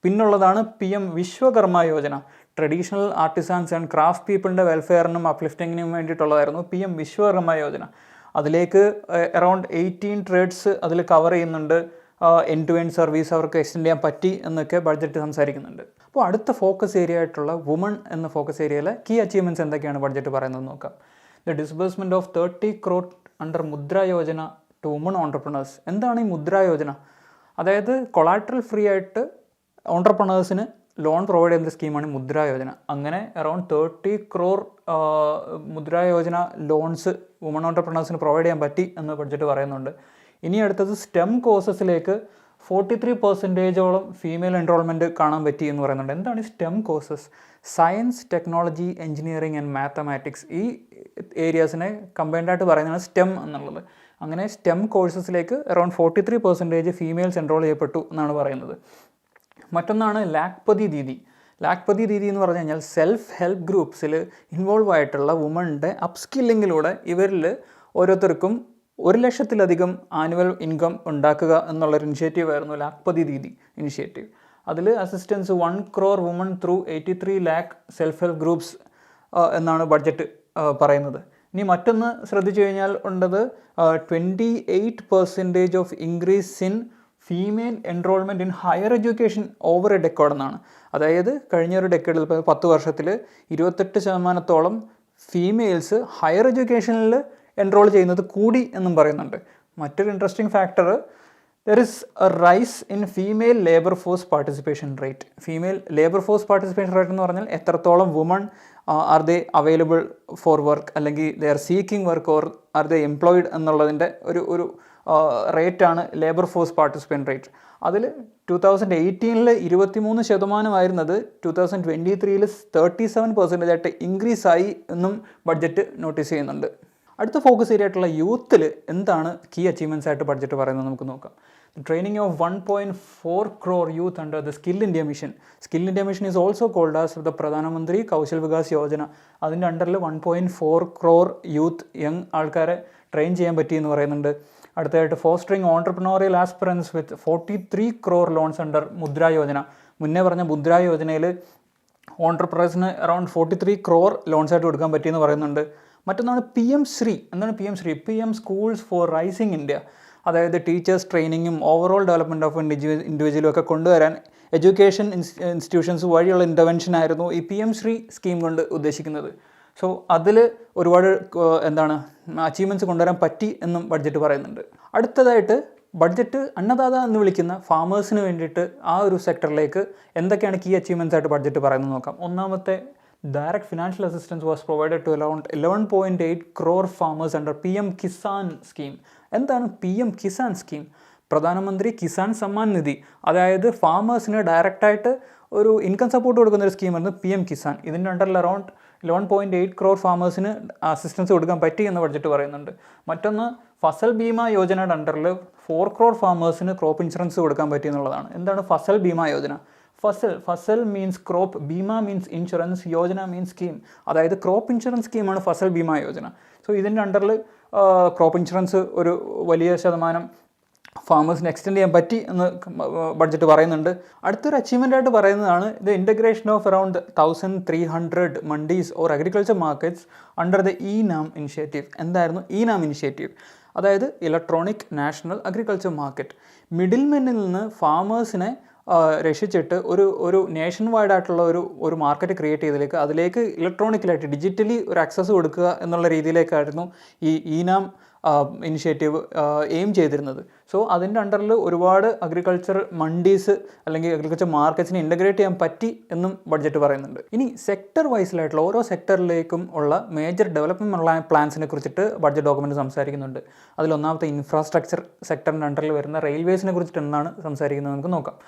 പിന്നുള്ളതാണ് PM Vishwakarma Yojana. Traditional artisans and craft പീപ്പിളിൻ്റെ വെൽഫെയറിനും അപ്ലിഫ്റ്റിങ്ങിനും വേണ്ടിയിട്ടുള്ളതായിരുന്നു PM വിശ്വകർമ്മ യോജന. അതിലേക്ക് അറൗണ്ട് 18 ട്രേഡ്സ് അതിൽ കവർ ചെയ്യുന്നുണ്ട്. എൻഡ് ടു എൻഡ് സർവീസ് അവർക്ക് എക്സ്റ്റെൻഡ് ചെയ്യാൻ പറ്റി എന്നൊക്കെ ബഡ്ജറ്റ് സംസാരിക്കുന്നുണ്ട്. അപ്പോൾ അടുത്ത ഫോക്കസ് ഏരിയ ആയിട്ടുള്ള വുമൺ എന്ന ഫോക്കസ് ഏരിയയിലെ കീ അച്ചീവ്മെൻറ്റ്സ് എന്തൊക്കെയാണ് ബഡ്ജറ്റ് പറയുന്നത് നോക്കാം. The disbursement of 30 crore under Mudra Yojana to woman entrepreneurs. എന്താണ് ഈ മുദ്ര യോജന? അതായത് കൊളാട്രൽ ഫ്രീ ആയിട്ട് ഓൺടർപ്രണേഴ്സിന് ലോൺ പ്രൊവൈഡ് ചെയ്യുന്ന സ്കീമാണ് മുദ്ര യോജന. അങ്ങനെ around 30 crore Mudra Yojana loans woman ഓൺടർപ്രണേഴ്സിന് provide ചെയ്യാൻ പറ്റി എന്ന് ബഡ്ജറ്റ് പറയുന്നുണ്ട്. ഇനി അടുത്തത് സ്റ്റെം കോഴ്സസിലേക്ക് 43% ഫീമെയിൽ എൻറോൾമെൻറ്റ് കാണാൻ പറ്റി എന്ന് പറയുന്നുണ്ട്. എന്താണ് ഈ stem courses? Science, technology, engineering and mathematics, ഈ ഏരിയാസിനെ കമ്പൈൻഡായിട്ട് പറയുന്നതാണ് സ്റ്റെം എന്നുള്ളത്. അങ്ങനെ സ്റ്റെം കോഴ്സസിലേക്ക് അറൗണ്ട് 43% ഫീമെയിൽസ് എൻറോൾ ചെയ്യപ്പെട്ടു എന്നാണ് പറയുന്നത്. മറ്റൊന്നാണ് ലാഖ്പതി ദീദി. ലാഖ്പതി ദീദി എന്ന് പറഞ്ഞു കഴിഞ്ഞാൽ സെൽഫ് ഹെൽപ്പ് ഗ്രൂപ്പ്സിൽ ഇൻവോൾവ് ആയിട്ടുള്ള വുമണിൻ്റെ അപ്സ്കില്ലിങ്ങിലൂടെ ഇവരിൽ ഓരോരുത്തർക്കും 1 ലക്ഷത്തിലധികം ആനുവൽ ഇൻകം ഉണ്ടാക്കുക എന്നുള്ളൊരു ഇനിഷ്യേറ്റീവ് ആയിരുന്നു ലാഖ്പതി ദീദി ഇനിഷ്യേറ്റീവ്. അതിൽ assistance 1 crore woman through 83 lakh self help groups എന്നാണ് ബഡ്ജറ്റ് പറയുന്നത്. ഇനി മറ്റൊന്ന് ശ്രദ്ധിച്ചു കഴിഞ്ഞാൽ ഉള്ളത് 28% of increase in female enrolment in higher education over A decade എന്നാണ്. അതായത് കഴിഞ്ഞൊരു ഡെക്കേഡിൽ 10 വർഷത്തിൽ 28% ഫീമെയിൽസ് ഹയർ എഡ്യൂക്കേഷനിൽ എൻറോൾ ചെയ്യുന്നത് കൂടി എന്നും പറയുന്നുണ്ട്. മറ്റൊരു interesting factor, there is a rise in female labour force participation rate. Female labour force participation rate എന്ന് പറഞ്ഞാൽ എത്രത്തോളം woman are they available for work, അല്ലെങ്കിൽ they are seeking work or are they employed എന്നുള്ളതിൻ്റെ ഒരു റേറ്റാണ് ലേബർ ഫോഴ്സ് പാർട്ടിസിപ്പേഷൻ റേറ്റ്. അതിൽ 2018 23% 2023 37% ആയിട്ട് ഇൻക്രീസ് ആയി എന്നും ബഡ്ജറ്റ് നോട്ടീസ് ചെയ്യുന്നുണ്ട്. അടുത്ത ഫോക്കസ് ഏരിയ ആയിട്ടുള്ള യൂത്തിൽ എന്താണ് കീ അച്ചീവ്മെൻറ്റ്സ് ആയിട്ട് ബഡ്ജറ്റ് പറയുന്നത് നമുക്ക് നോക്കാം. Training of 1.4 crore youth under the skill India mission. Skill India mission is also called as the Pradhan Mantri Kaushal Vikas Yojana. അതിൻ്റെ അണ്ടറിൽ 1.4 crore യൂത്ത് യങ് ആൾക്കാരെ ട്രെയിൻ ചെയ്യാൻ പറ്റിയെന്ന് പറയുന്നുണ്ട്. അടുത്തതായിട്ട് fostering entrepreneurial aspirations with 43 crore loans under Mudra Yojana. മുന്നേ പറഞ്ഞ മുദ്ര യോജനയിൽ ഓൺടർപ്രണേഴ്സിന് അറൗണ്ട് 43 crore ലോൺസ് ആയിട്ട് കൊടുക്കാൻ പറ്റിയെന്ന് പറയുന്നുണ്ട്. മറ്റൊന്നാണ് PM ശ്രീ. എന്താണ് PM Shri? PM schools for rising India. അതായത് ടീച്ചേഴ്സ് ട്രെയിനിങ്ങും ഓവറോൾ ഡെവലപ്മെൻറ്റ് ഓഫ് ഇൻഡിവിജ്വലും ഒക്കെ കൊണ്ടുവരാൻ എഡ്യൂക്കേഷൻ ഇൻസ്റ്റിറ്റ്യൂഷൻസ് വഴിയുള്ള ഇൻ്റർവെൻഷൻ ആയിരുന്നു ഈ PM ശ്രീ സ്കീം കൊണ്ട് ഉദ്ദേശിക്കുന്നത്. സോ അതിൽ ഒരുപാട് അച്ചീവ്മെൻറ്റ്സ് കൊണ്ടുവരാൻ പറ്റി എന്നും ബഡ്ജറ്റ് പറയുന്നുണ്ട്. അടുത്തതായിട്ട് ബഡ്ജറ്റ് അന്നദാത എന്ന് വിളിക്കുന്ന ഫാമേഴ്സിന് വേണ്ടിയിട്ട് ആ ഒരു സെക്ടറിലേക്ക് എന്തൊക്കെയാണ് കീ അച്ചീവ്മെൻറ്റ്സ് ആയിട്ട് ബഡ്ജറ്റ് പറയുന്നത് നോക്കാം. ഒന്നാമത്തെ, direct financial assistance was provided to around 11.8 crore farmers under PM Kisan scheme. എന്താണ് PM കിസാൻ സ്കീം? പ്രധാനമന്ത്രി കിസാൻ സമ്മാൻ നിധി. അതായത് ഫാമേഴ്സിന് ഡയറക്റ്റായിട്ട് ഒരു ഇൻകം സപ്പോർട്ട് കൊടുക്കുന്ന ഒരു സ്കീമായിരുന്നു PM കിസാൻ. ഇതിൻ്റെ അണ്ടറിൽ അറൗണ്ട് 11.8 crore ഫാമേഴ്സിന് അസിസ്റ്റൻസ് കൊടുക്കാൻ പറ്റി എന്ന് ബഡ്ജറ്റ് പറയുന്നുണ്ട്. മറ്റൊന്ന്, ഫസൽ ബീമ യോജനയുടെ അണ്ടറിൽ 4 crore ഫാമേഴ്സിന് ക്രോപ്പ് ഇൻഷുറൻസ് കൊടുക്കാൻ പറ്റി എന്നുള്ളതാണ്. എന്താണ് Fasal Bima Yojana? Fasal means crop, Bima means insurance, Yojana means scheme. അതായത് ക്രോപ്പ് ഇൻഷുറൻസ് സ്കീമാണ് ഫസൽ ബീമ യോജന. സോ ഇതിൻ്റെ അണ്ടറിൽ ക്രോപ്പ് ഇൻഷുറൻസ് ഒരു വലിയ ശതമാനം ഫാമേഴ്സിന് എക്സ്റ്റെൻഡ് ചെയ്യാൻ പറ്റി എന്ന് ബഡ്ജറ്റ് പറയുന്നുണ്ട്. അടുത്തൊരു അച്ചീവ്മെൻ്റ് ആയിട്ട് പറയുന്നതാണ് the integration of around 1300 mandis or agriculture markets under the e NAM initiative. എന്തായിരുന്നു ഇ-നാം ഇനിഷ്യേറ്റീവ്? അതായത് ഇലക്ട്രോണിക് നാഷണൽ അഗ്രികൾച്ചർ മാർക്കറ്റ്. മിഡിൽ മെന്നിൽ നിന്ന് ഫാമേഴ്സിനെ രക്ഷിച്ചിട്ട് ഒരു നേഷൻ വൈഡ് ആയിട്ടുള്ള ഒരു മാർക്കറ്റ് ക്രിയേറ്റ് ചെയ്തതിലേക്ക് അതിലേക്ക് ഇലക്ട്രോണിക്കലായിട്ട് ഡിജിറ്റലി ഒരു ആക്സസ് കൊടുക്കുക എന്നുള്ള രീതിയിലേക്കായിരുന്നു ഈ ഇ-നാം ഇനിഷ്യേറ്റീവ് എയിം ചെയ്തിരുന്നത്. സോ അതിൻ്റെ അണ്ടറിൽ ഒരുപാട് അഗ്രികൾച്ചർ മണ്ടീസ് അല്ലെങ്കിൽ അഗ്രികൾച്ചർ മാർക്കറ്റ്സിനെ ഇൻ്റഗ്രേറ്റ് ചെയ്യാൻ പറ്റി എന്നും ബഡ്ജറ്റ് പറയുന്നുണ്ട്. ഇനി സെക്ടർ വൈസിലായിട്ടുള്ള ഓരോ സെക്ടറിലേക്കും ഉള്ള മേജർ ഡെവലപ്മെൻറ്റ് പ്ലാൻസിനെ കുറിച്ചിട്ട് ബഡ്ജറ്റ് ഡോക്യുമെൻറ്റ് സംസാരിക്കുന്നുണ്ട്. അതിലൊന്നാമത്തെ ഇൻഫ്രാസ്ട്രക്ചർ സെക്ടറിൻ്റെ അണ്ടറിൽ വരുന്ന റെയിൽവേസിനെ കുറിച്ചിട്ട് എന്താണ് സംസാരിക്കുന്നത് നമുക്ക് നോക്കാം.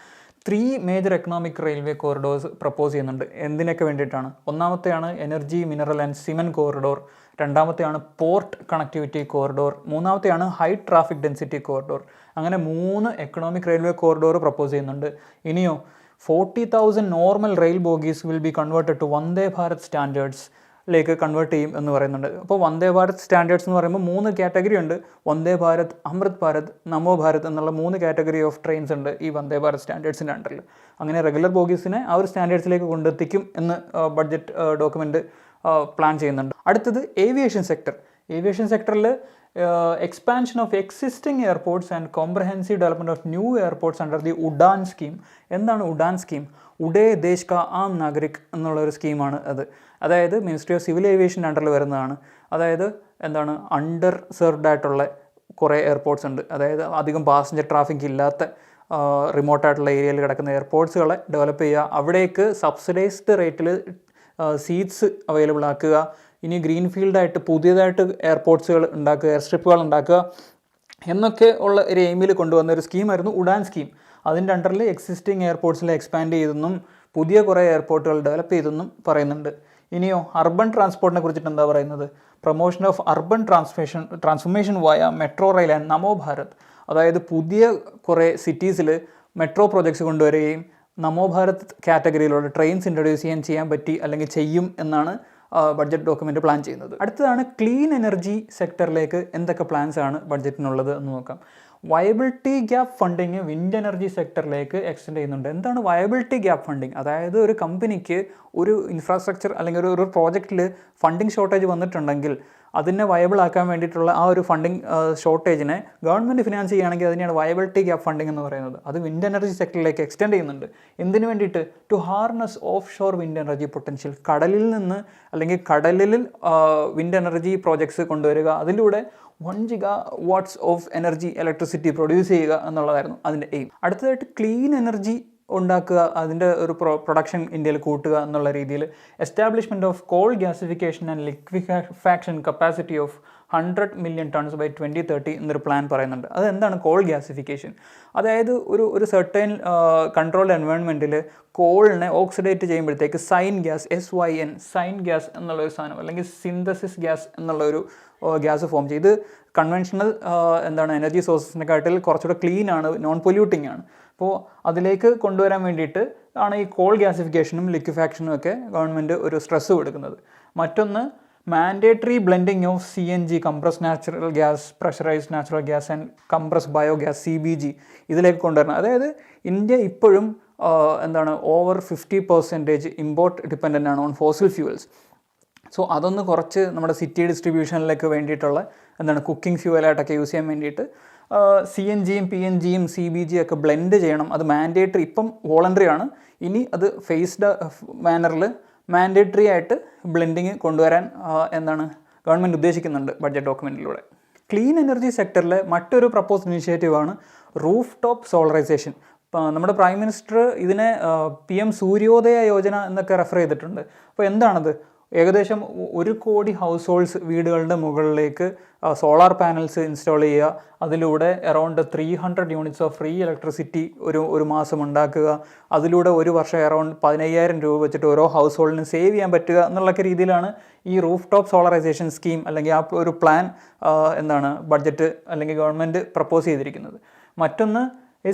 3 major economic railway corridors propose ചെയ്യുന്നുണ്ട്. എന്തിനൊക്കെ വേണ്ടിയിട്ടാണ്? ഒന്നാമത്തെയാണ് energy, mineral and cement corridor. രണ്ടാമത്തെയാണ് പോർട്ട് കണക്ടിവിറ്റി കോറിഡോർ. മൂന്നാമത്തെയാണ് ഹൈ ട്രാഫിക് ഡെൻസിറ്റി കോറിഡോർ. അങ്ങനെ 3 എക്കണോമിക് റെയിൽവേ കോറിഡോർ പ്രപ്പോസ് ചെയ്യുന്നുണ്ട്. ഇനിയോ 40,000 normal rail bogies will be converted to Vande Bharat സ്റ്റാൻഡേർഡ്സിലേക്ക് കൺവേർട്ട് ചെയ്യും എന്ന് പറയുന്നുണ്ട്. അപ്പോൾ വന്ദേ ഭാരത് സ്റ്റാൻഡേർഡ്സ് എന്ന് പറയുമ്പോൾ 3 കാറ്റഗറി ഉണ്ട്. വന്ദേ ഭാരത്, അമൃത് ഭാരത്, നമോ ഭാരത് എന്നുള്ള 3 കാറ്റഗറി ഓഫ് ട്രെയിൻസ് ഉണ്ട് ഈ വന്ദേ ഭാരത് സ്റ്റാൻഡേർഡ്സിൻ്റെ അണ്ടറിൽ. അങ്ങനെ റെഗുലർ ബോഗീസിനെ ആ ഒരു സ്റ്റാൻഡേർഡ്സിലേക്ക് കൊണ്ടെത്തിക്കും എന്ന് ബഡ്ജറ്റ് ഡോക്യുമെൻറ്റ് പ്ലാൻ ചെയ്യുന്നുണ്ട്. അടുത്തത് ഏവിയേഷൻ സെക്ടർ. ഏവിയേഷൻ സെക്ടറിൽ expansion of existing airports and comprehensive development of new airports under the UDAN scheme. എന്താണ് ഉഡാൻ സ്കീം? ഉഡേ ദേശ് കാ ആം നാഗരിക് എന്നുള്ളൊരു സ്കീമാണ് അത്. അതായത് മിനിസ്ട്രി ഓഫ് സിവിൽ ഏവിയേഷൻ്റെ അണ്ടറിൽ വരുന്നതാണ്. അതായത് എന്താണ്, അണ്ടർ സെർവ്ഡ് ആയിട്ടുള്ള കുറേ എയർപോർട്ട്സ് ഉണ്ട്. അതായത് അധികം പാസഞ്ചർ ട്രാഫിക് ഇല്ലാത്ത റിമോട്ടായിട്ടുള്ള ഏരിയയിൽ കിടക്കുന്ന എയർപോർട്ട്സുകളെ ഡെവലപ്പ് ചെയ്യുക, അവിടേക്ക് സബ്സിഡൈസ്ഡ് റേറ്റിൽ സീറ്റ്സ് അവൈലബിൾ ആക്കുക. ഇനി ഗ്രീൻ ഫീൽഡായിട്ട് പുതിയതായിട്ട് എയർപോർട്ട്സുകൾ ഉണ്ടാക്കുക, എയർ സ്ട്രിപ്പുകൾ ഉണ്ടാക്കുക എന്നൊക്കെ ഉള്ള ഒരു എയിമിൽ കൊണ്ടുവന്ന ഒരു സ്കീമായിരുന്നു ഉഡാൻ സ്കീം. അതിൻ്റെ അണ്ടറിൽ എക്സിസ്റ്റിംഗ് എയർപോർട്ട്സിൽ എക്സ്പാൻഡ് ചെയ്തെന്നും പുതിയ കുറേ എയർപോർട്ടുകൾ ഡെവലപ്പ് ചെയ്തെന്നും പറയുന്നുണ്ട്. ഇനിയോ അർബൻ ട്രാൻസ്പോർട്ടിനെ കുറിച്ചിട്ട് എന്താ പറയുന്നത്? പ്രൊമോഷൻ ഓഫ് അർബൻ ട്രാൻസ്ഫോർമേഷൻ വയ മെട്രോ റെയിൽ ആൻഡ് നമോ ഭാരത്. അതായത് പുതിയ കുറേ സിറ്റീസിൽ മെട്രോ പ്രോജക്ട്സ് കൊണ്ടുവരികയും നമോ ഭാരത് കാറ്റഗറിയിലുള്ള ട്രെയിൻസ് ഇൻട്രൊഡ്യൂസ് ചെയ്യാൻ പറ്റി അല്ലെങ്കിൽ ചെയ്യും എന്നാണ് ബഡ്ജറ്റ് ഡോക്യുമെൻറ്റ് പ്ലാൻ ചെയ്യുന്നത്. അടുത്തതാണ് ക്ലീൻ എനർജി സെക്ടറിലേക്ക് എന്തൊക്കെ പ്ലാൻസ് ആണ് ബഡ്ജറ്റിനുള്ളത് എന്ന് നോക്കാം. Viability gap funding wind energy സെക്ടറിലേക്ക് എക്സ്റ്റെൻഡ് ചെയ്യുന്നുണ്ട്. എന്താണ് വയബിലിറ്റി ഗ്യാപ്പ് ഫണ്ടിങ്? അതായത് ഒരു കമ്പനിക്ക് ഒരു ഇൻഫ്രാസ്ട്രക്ചർ അല്ലെങ്കിൽ ഒരു പ്രോജക്റ്റിൽ ഫണ്ടിങ് ഷോർട്ടേജ് വന്നിട്ടുണ്ടെങ്കിൽ അതിനെ വയബിൾ ആക്കാൻ വേണ്ടിയിട്ടുള്ള ആ ഒരു ഫണ്ടിങ് ഷോർട്ടേജിനെ ഗവൺമെൻറ് ഫിനാൻസ് ചെയ്യുകയാണെങ്കിൽ അതിനെയാണ് വയബിലിറ്റി ഗ്യാപ്പ് ഫണ്ടിങ് എന്ന് പറയുന്നത്. അത് വിൻഡ് എനർജി സെക്ടറിലേക്ക് എക്സ്റ്റെൻഡ് ചെയ്യുന്നുണ്ട്. എന്തിനു വേണ്ടിയിട്ട്? To harness offshore wind energy potential. കടലിൽ നിന്ന് അല്ലെങ്കിൽ കടലിൽ വിൻഡ് എനർജി പ്രോജക്ട്സ് കൊണ്ടുവരിക, അതിലൂടെ 1 GW of energy electricity produce ചെയ്യുക എന്നുള്ളതായിരുന്നു അതിൻ്റെ എയിം. അടുത്തതായിട്ട് ക്ലീൻ എനർജി ഉണ്ടാക്കുക, അതിൻ്റെ ഒരു പ്രൊഡക്ഷൻ ഇന്ത്യയിൽ കൂട്ടുക എന്നുള്ള രീതിയിൽ establishment of coal gasification and liquefaction capacity of 100 million tons by 2030 എന്നൊരു പ്ലാൻ പറയുന്നുണ്ട്. അതെന്താണ് കോൾ ഗ്യാസിഫിക്കേഷൻ? അതായത് ഒരു സെർട്ടൈൻ കൺട്രോൾഡ് എൻവയോൺമെൻറ്റിൽ കോളിനെ ഓക്സിഡേറ്റ് ചെയ്യുമ്പോഴത്തേക്ക് സൈൻ ഗ്യാസ് എന്നുള്ളൊരു സാധനം അല്ലെങ്കിൽ സിന്തസിസ് ഗ്യാസ് എന്നുള്ളൊരു ഗ്യാസ് ഫോം ചെയ്ത് കൺവെൻഷണൽ എനർജി സോഴ്സസിനെക്കാട്ടിൽ കുറച്ചുകൂടെ ക്ലീൻ ആണ്, നോൺ പൊല്യൂട്ടിംഗ് ആണ്. അപ്പോൾ അതിലേക്ക് കൊണ്ടുവരാൻ വേണ്ടിയിട്ട് ആണ് ഈ കോൾ ഗ്യാസിഫിക്കേഷനും ലിക്വിഫാക്ഷനും ഒക്കെ ഗവൺമെൻറ് ഒരു സ്ട്രെസ്സ് കൊടുക്കുന്നത്. മറ്റൊന്ന് mandatory blending of CNG compress natural gas, pressurised natural gas and compress biogas CBG ഇതിലേക്ക് കൊണ്ടുവരണം. അതായത് ഇന്ത്യ ഇപ്പോഴും ഓവർ 50% ഇമ്പോർട്ട് ഡിപ്പെൻഡൻ്റ് ആണ് ഓൺ ഫോസിൽ ഫ്യൂവൽസ്. സോ അതൊന്ന് കുറച്ച് നമ്മുടെ സിറ്റി ഡിസ്ട്രിബ്യൂഷനിലേക്ക് വേണ്ടിയിട്ടുള്ള കുക്കിംഗ് ഫ്യൂവലായിട്ടൊക്കെ യൂസ് ചെയ്യാൻ വേണ്ടിയിട്ട് CNGയും PNGയും CBG ഒക്കെ ബ്ലെൻഡ് ചെയ്യണം. അത് മാൻഡേറ്ററി, ഇപ്പം വോളണ്ടറി ആണ്, ഇനി അത് ഫേസ്ഡ് മാനറിൽ മാൻഡേറ്ററി ആയിട്ട് ബ്ലെൻഡിങ് കൊണ്ടുവരാൻ ഗവൺമെൻറ് ഉദ്ദേശിക്കുന്നുണ്ട് ബഡ്ജറ്റ് ഡോക്യുമെൻറ്റിലൂടെ. ക്ലീൻ എനർജി സെക്ടറിലെ മറ്റൊരു പ്രപ്പോസ്ഡ് ഇനിഷ്യേറ്റീവാണ് റൂഫ് ടോപ്പ് സോളറൈസേഷൻ. നമ്മുടെ പ്രൈം മിനിസ്റ്റർ ഇതിനെ PM സൂര്യോദയ യോജന എന്നൊക്കെ റെഫർ ചെയ്തിട്ടുണ്ട്. അപ്പോൾ എന്താണത്? ഏകദേശം 1 കോടി ഹൗസ് ഹോൾഡ്സ് വീടുകളുടെ മുകളിലേക്ക് സോളാർ പാനൽസ് ഇൻസ്റ്റാൾ ചെയ്യുക, അതിലൂടെ around 300 units of free electricity ഒരു മാസം ഉണ്ടാക്കുക, അതിലൂടെ ഒരു വർഷം അറൗണ്ട് 15,000 രൂപ വെച്ചിട്ട് ഓരോ ഹൗസ് ഹോൾഡിന് സേവ് ചെയ്യാൻ പറ്റുക എന്നുള്ളൊക്കെ രീതിയിലാണ് ഈ റൂഫ് ടോപ്പ് സോളറൈസേഷൻ സ്കീം അല്ലെങ്കിൽ ആ ഒരു പ്ലാൻ ബഡ്ജറ്റ് അല്ലെങ്കിൽ ഗവൺമെൻറ് പ്രപ്പോസ് ചെയ്തിരിക്കുന്നത്. മറ്റൊന്ന്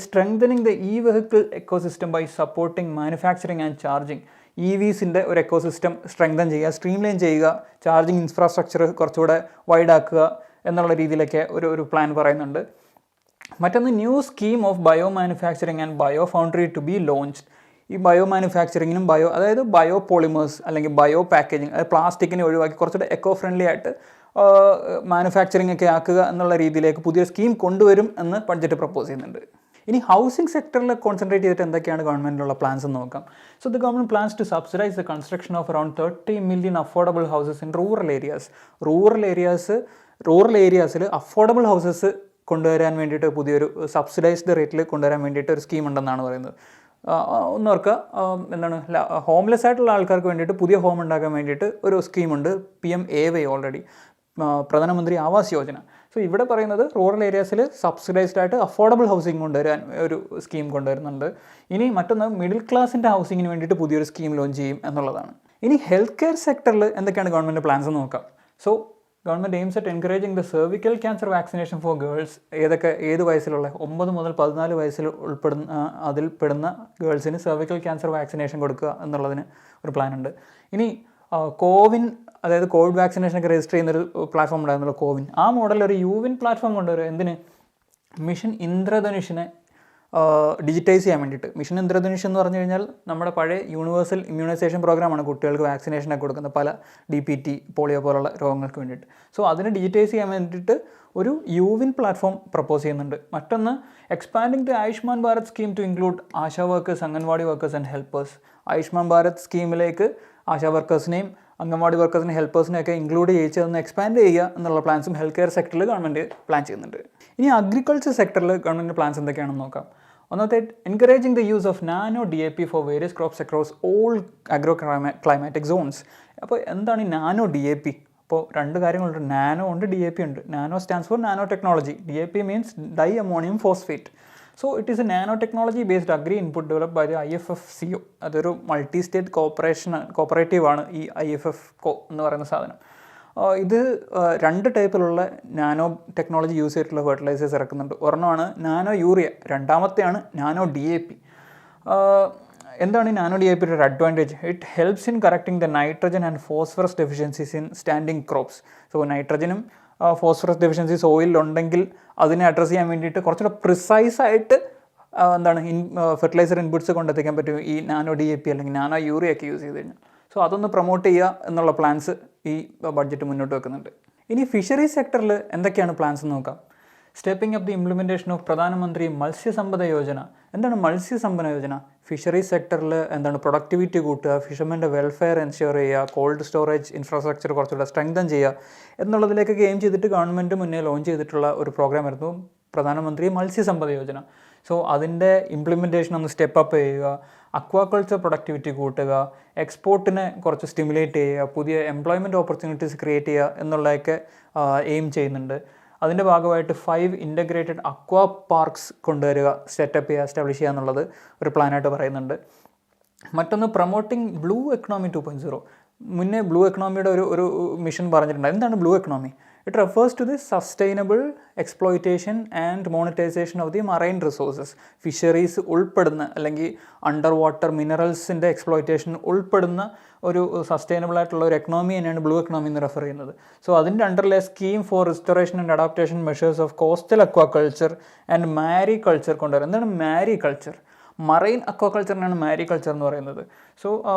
strengthening the vehicle ecosystem by supporting manufacturing and charging. EVസിൻ്റെ ഒരു എക്കോസിസ്റ്റം സ്ട്രെങ്തൻ ചെയ്യുക, സ്ട്രീംലൈൻ ചെയ്യുക, ചാർജിങ് ഇൻഫ്രാസ്ട്രക്ചർ കുറച്ചുകൂടെ വൈഡ് ആക്കുക എന്നുള്ള രീതിയിലൊക്കെ ഒരു പ്ലാൻ പറയുന്നുണ്ട്. മറ്റൊന്ന് new scheme of bio manufacturing and bio foundry to be launched. ഈ ബയോ മാനുഫാക്ചറിങ്ങിനും അതായത് ബയോ പോളിമേഴ്സ് അല്ലെങ്കിൽ ബയോ പാക്കേജിങ്, അതായത് പ്ലാസ്റ്റിക്കിനെ ഒഴിവാക്കി കുറച്ചുകൂടെ എക്കോ ഫ്രണ്ട്ലി ആയിട്ട് മാനുഫാക്ചറിങ് ഒക്കെ ആക്കുക എന്നുള്ള രീതിയിലേക്ക് പുതിയ സ്കീം കൊണ്ടുവരും എന്ന് ബഡ്ജറ്റ് പ്രപ്പോസ് ചെയ്യുന്നുണ്ട്. ഇനി ഹൗസിംഗ് സെക്ടറിൽ കോൺസെൻട്രേറ്റ് ചെയ്തിട്ട് എന്തൊക്കെയാണ് ഗവൺമെൻറ്റിലുള്ള പ്ലാൻസ് എന്ന് നോക്കാം. So the government plans to subsidise the construction of around 30 million affordable houses in rural areas. Rural ഏരിയാസിൽ അഫോർഡബിൾ ഹൗസസ് കൊണ്ടുവരാൻ വേണ്ടിയിട്ട് പുതിയൊരു സബ്സിഡൈസ്ഡ് റേറ്റിൽ കൊണ്ടുവരാൻ വേണ്ടിയിട്ട് ഒരു സ്കീം ഉണ്ടെന്നാണ് പറയുന്നത്. ഒന്നോർക്കുക, ഹോംലെസ് ആയിട്ടുള്ള ആൾക്കാർക്ക് വേണ്ടിയിട്ട് പുതിയ ഹോം ഉണ്ടാക്കാൻ വേണ്ടിയിട്ട് ഒരു സ്കീമുണ്ട്, PMAY ഓൾറെഡി, പ്രധാനമന്ത്രി ആവാസ് യോജന. സോ ഇവിടെ പറയുന്നത് റൂറൽ ഏരിയാസിൽ സബ്സിഡൈസ്ഡ് ആയിട്ട് അഫോർഡബിൾ ഹൗസിംഗ് കൊണ്ടുവരാൻ ഒരു സ്കീം കൊണ്ടുവരുന്നുണ്ട്. ഇനി മറ്റൊന്ന് മിഡിൽ ക്ലാസിൻ്റെ ഹൗസിങ്ങിന് വേണ്ടിയിട്ട് പുതിയൊരു സ്കീം ലോഞ്ച് ചെയ്യും എന്നുള്ളതാണ്. ഇനി ഹെൽത്ത് കെയർ സെക്ടറിൽ എന്തൊക്കെയാണ് ഗവൺമെൻറ് പ്ലാൻസ് എന്ന് നോക്കാം. So government aims at encouraging the cervical cancer vaccination for girls. ഏത് വയസ്സിലുള്ള 9 മുതൽ 14 വയസ്സിൽ അതിൽപ്പെടുന്ന ഗേൾസിന് സെർവിക്കൽ ക്യാൻസർ വാക്സിനേഷൻ കൊടുക്കുക എന്നുള്ളതിന് ഒരു പ്ലാനുണ്ട്. ഇനി കോവിൻ, അതായത് കോവിഡ് വാക്സിനേഷനൊക്കെ രജിസ്റ്റർ ചെയ്യുന്നൊരു പ്ലാറ്റ്ഫോം ഉണ്ടായിരുന്നല്ലോ കോവിൻ, ആ മോഡൽ ഒരു യുവിൻ പ്ലാറ്റ്ഫോം കൊണ്ടുവരും. എന്തിന്? മിഷൻ ഇന്ദ്രധനുഷിനെ ഡിജിറ്റൈസ് ചെയ്യാൻ വേണ്ടിയിട്ട്. മിഷൻ ഇന്ദ്രധനുഷ് എന്ന് പറഞ്ഞു കഴിഞ്ഞാൽ നമ്മുടെ പഴയ യൂണിവേഴ്സൽ ഇമ്മ്യൂണൈസേഷൻ പ്രോഗ്രാമാണ് കുട്ടികൾക്ക് വാക്സിനേഷനൊക്കെ കൊടുക്കുന്നത് പല DPT, പോളിയോ പോലുള്ള രോഗങ്ങൾക്ക് വേണ്ടിയിട്ട്. സോ അതിനെ ഡിജിറ്റൈസ് ചെയ്യാൻ വേണ്ടിയിട്ട് ഒരു യുവിൻ പ്ലാറ്റ്ഫോം പ്രപ്പോസ് ചെയ്യുന്നുണ്ട്. മറ്റൊന്ന് expanding the Ayushman Bharat scheme to include ASHA workers, anganwadi workers and helpers. Ayushman Bharat സ്കീമിലേക്ക് ആശാ വർക്കേഴ്സിനെയും അംഗൻവാടി വർക്കേഴ്സിനെയും ഹെൽപ്പേഴ്സിനെയൊക്കെ ഇൻക്ലൂഡ് ചെയ്തൊന്ന് എക്സ്പാൻഡ് ചെയ്യുക എന്നുള്ള പ്ലാൻസും ഹെൽത്ത് കെയർ സെക്ടറിൽ ഗവൺമെൻറ് പ്ലാൻ ചെയ്യുന്നുണ്ട്. ഇനി അഗ്രികൾച്ചർ സെക്ടറിൽ ഗവൺമെൻറ് പ്ലാൻസ് എന്തൊക്കെയാണെന്ന് നോക്കാം. ഒന്നാമത്തെ, encouraging the use of nano DAP for various crops across all climatic zones. അപ്പോൾ എന്താണ് ഈ നാനോ DAP? അപ്പോൾ രണ്ട് കാര്യങ്ങളുണ്ട്, നാനോ ഉണ്ട്, DAP ഉണ്ട്. Nano stands for nano technology, DAP means di ammonium phosphate. So it is a nano technology based agri input developed by the IFFCO. അതൊരു മൾട്ടി സ്റ്റേറ്റ് കോപ്പറേറ്റീവാണ് ഈ IFFCO എന്ന് പറയുന്ന സാധനം. ഇത് 2 ടൈപ്പിലുള്ള നാനോ ടെക്നോളജി യൂസ് ചെയ്തിട്ടുള്ള ഫെർട്ടിലൈസേഴ്സ് ഇറക്കുന്നുണ്ട്. ഒരെണ്ണമാണ് നാനോ യൂറിയ, രണ്ടാമത്തെയാണ് നാനോ DAP. എന്താണ് ഈ നാനോ DAPയുടെ ഒരു advantage? It helps in correcting the nitrogen and phosphorus deficiencies in standing crops. So നൈട്രജനും phosphorus deficiency സോയിലുണ്ടെങ്കിൽ അതിനെ അഡ്രസ്സ് ചെയ്യാൻ വേണ്ടിയിട്ട് കുറച്ചുകൂടെ പ്രിസൈസായിട്ട് ഫെർട്ടിലൈസർ ഇൻപുട്സ് കൊണ്ടെത്തിക്കാൻ പറ്റും ഈ നാനോ DAP അല്ലെങ്കിൽ നാനോ യൂറിയ ഒക്കെ യൂസ് ചെയ്ത് കഴിഞ്ഞാൽ. സോ അതൊന്ന് പ്രൊമോട്ട് ചെയ്യുക എന്നുള്ള പ്ലാൻസ് ഈ ബഡ്ജറ്റ് മുന്നോട്ട് വെക്കുന്നുണ്ട്. ഇനി ഫിഷറീസ് സെക്ടറിൽ എന്തൊക്കെയാണ് പ്ലാൻസ് എന്ന് നോക്കാം. Stepping up the implementation of പ്രധാനമന്ത്രി മത്സ്യസമ്പദ യോജന. എന്താണ് മത്സ്യസമ്പദ യോജന? ഫിഷറീസ് സെക്ടറിൽ പ്രൊഡക്ടിവിറ്റി കൂട്ടുക, ഫിഷർമെൻ്റെ വെൽഫെയർ എൻഷ്യൂർ ചെയ്യുക, കോൾഡ് സ്റ്റോറേജ് ഇൻഫ്രാസ്ട്രക്ചർ കുറച്ചുകൂടെ സ്ട്രെങ്തൻ ചെയ്യുക എന്നുള്ളതിലേക്കൊക്കെ എയിം ചെയ്തിട്ട് ഗവൺമെൻറ് മുന്നേ ലോഞ്ച് ചെയ്തിട്ടുള്ള ഒരു പ്രോഗ്രാമായിരുന്നു പ്രധാനമന്ത്രി മത്സ്യസമ്പദ യോജന. സോ അതിൻ്റെ ഇംപ്ലിമെൻറ്റേഷൻ ഒന്ന് സ്റ്റെപ്പ് അപ്പ് ചെയ്യുക, അക്വാകൾച്ചർ പ്രൊഡക്ടിവിറ്റി കൂട്ടുക, എക്സ്പോർട്ടിനെ കുറച്ച് സ്റ്റിമുലേറ്റ് ചെയ്യുക, പുതിയ എംപ്ലോയ്മെൻറ്റ് ഓപ്പർച്യൂണിറ്റീസ് ക്രിയേറ്റ് ചെയ്യുക എന്നുള്ളതൊക്കെ എയിം ചെയ്യുന്നുണ്ട്. അതിൻ്റെ ഭാഗമായിട്ട് 5 ഇൻ്റഗ്രേറ്റഡ് അക്വാ പാർക്സ് കൊണ്ടുവരിക, സെറ്റപ്പ് ചെയ്യുക, എസ്റ്റാബ്ലിഷ് ചെയ്യുക എന്നുള്ളത് ഒരു പ്ലാനായിട്ട് പറയുന്നുണ്ട്. മറ്റൊന്ന് പ്രൊമോട്ടിങ് ബ്ലൂ എക്കണോമി 2.0. മുന്നേ ബ്ലൂ എക്കണോമിയുടെ ഒരു മിഷൻ പറഞ്ഞിട്ടുണ്ട്. എന്താണ് blue economy? It refers to the sustainable exploitation and monetisation of the marine resources. Fisheries ഉൾപ്പെടുന്ന അല്ലെങ്കിൽ അണ്ടർ വാട്ടർ മിനറൽസിൻ്റെ എക്സ്പ്ലോയിറ്റേഷൻ ഉൾപ്പെടുന്ന ഒരു സസ്റ്റൈനബിൾ ആയിട്ടുള്ള ഒരു എക്കണോമി തന്നെയാണ് ബ്ലൂ എക്കണോമി എന്ന് റെഫർ ചെയ്യുന്നത്. സോ അതിൻ്റെ അണ്ടറിലെ scheme for restoration and adaptation measures of coastal aquaculture and mariculture കൊണ്ടുവരും. എന്താണ് മാരി കൾച്ചർ? മറൈൻ അക്വാകൾച്ചറിനാണ് മാരി കൾച്ചർ എന്ന് പറയുന്നത്. സോ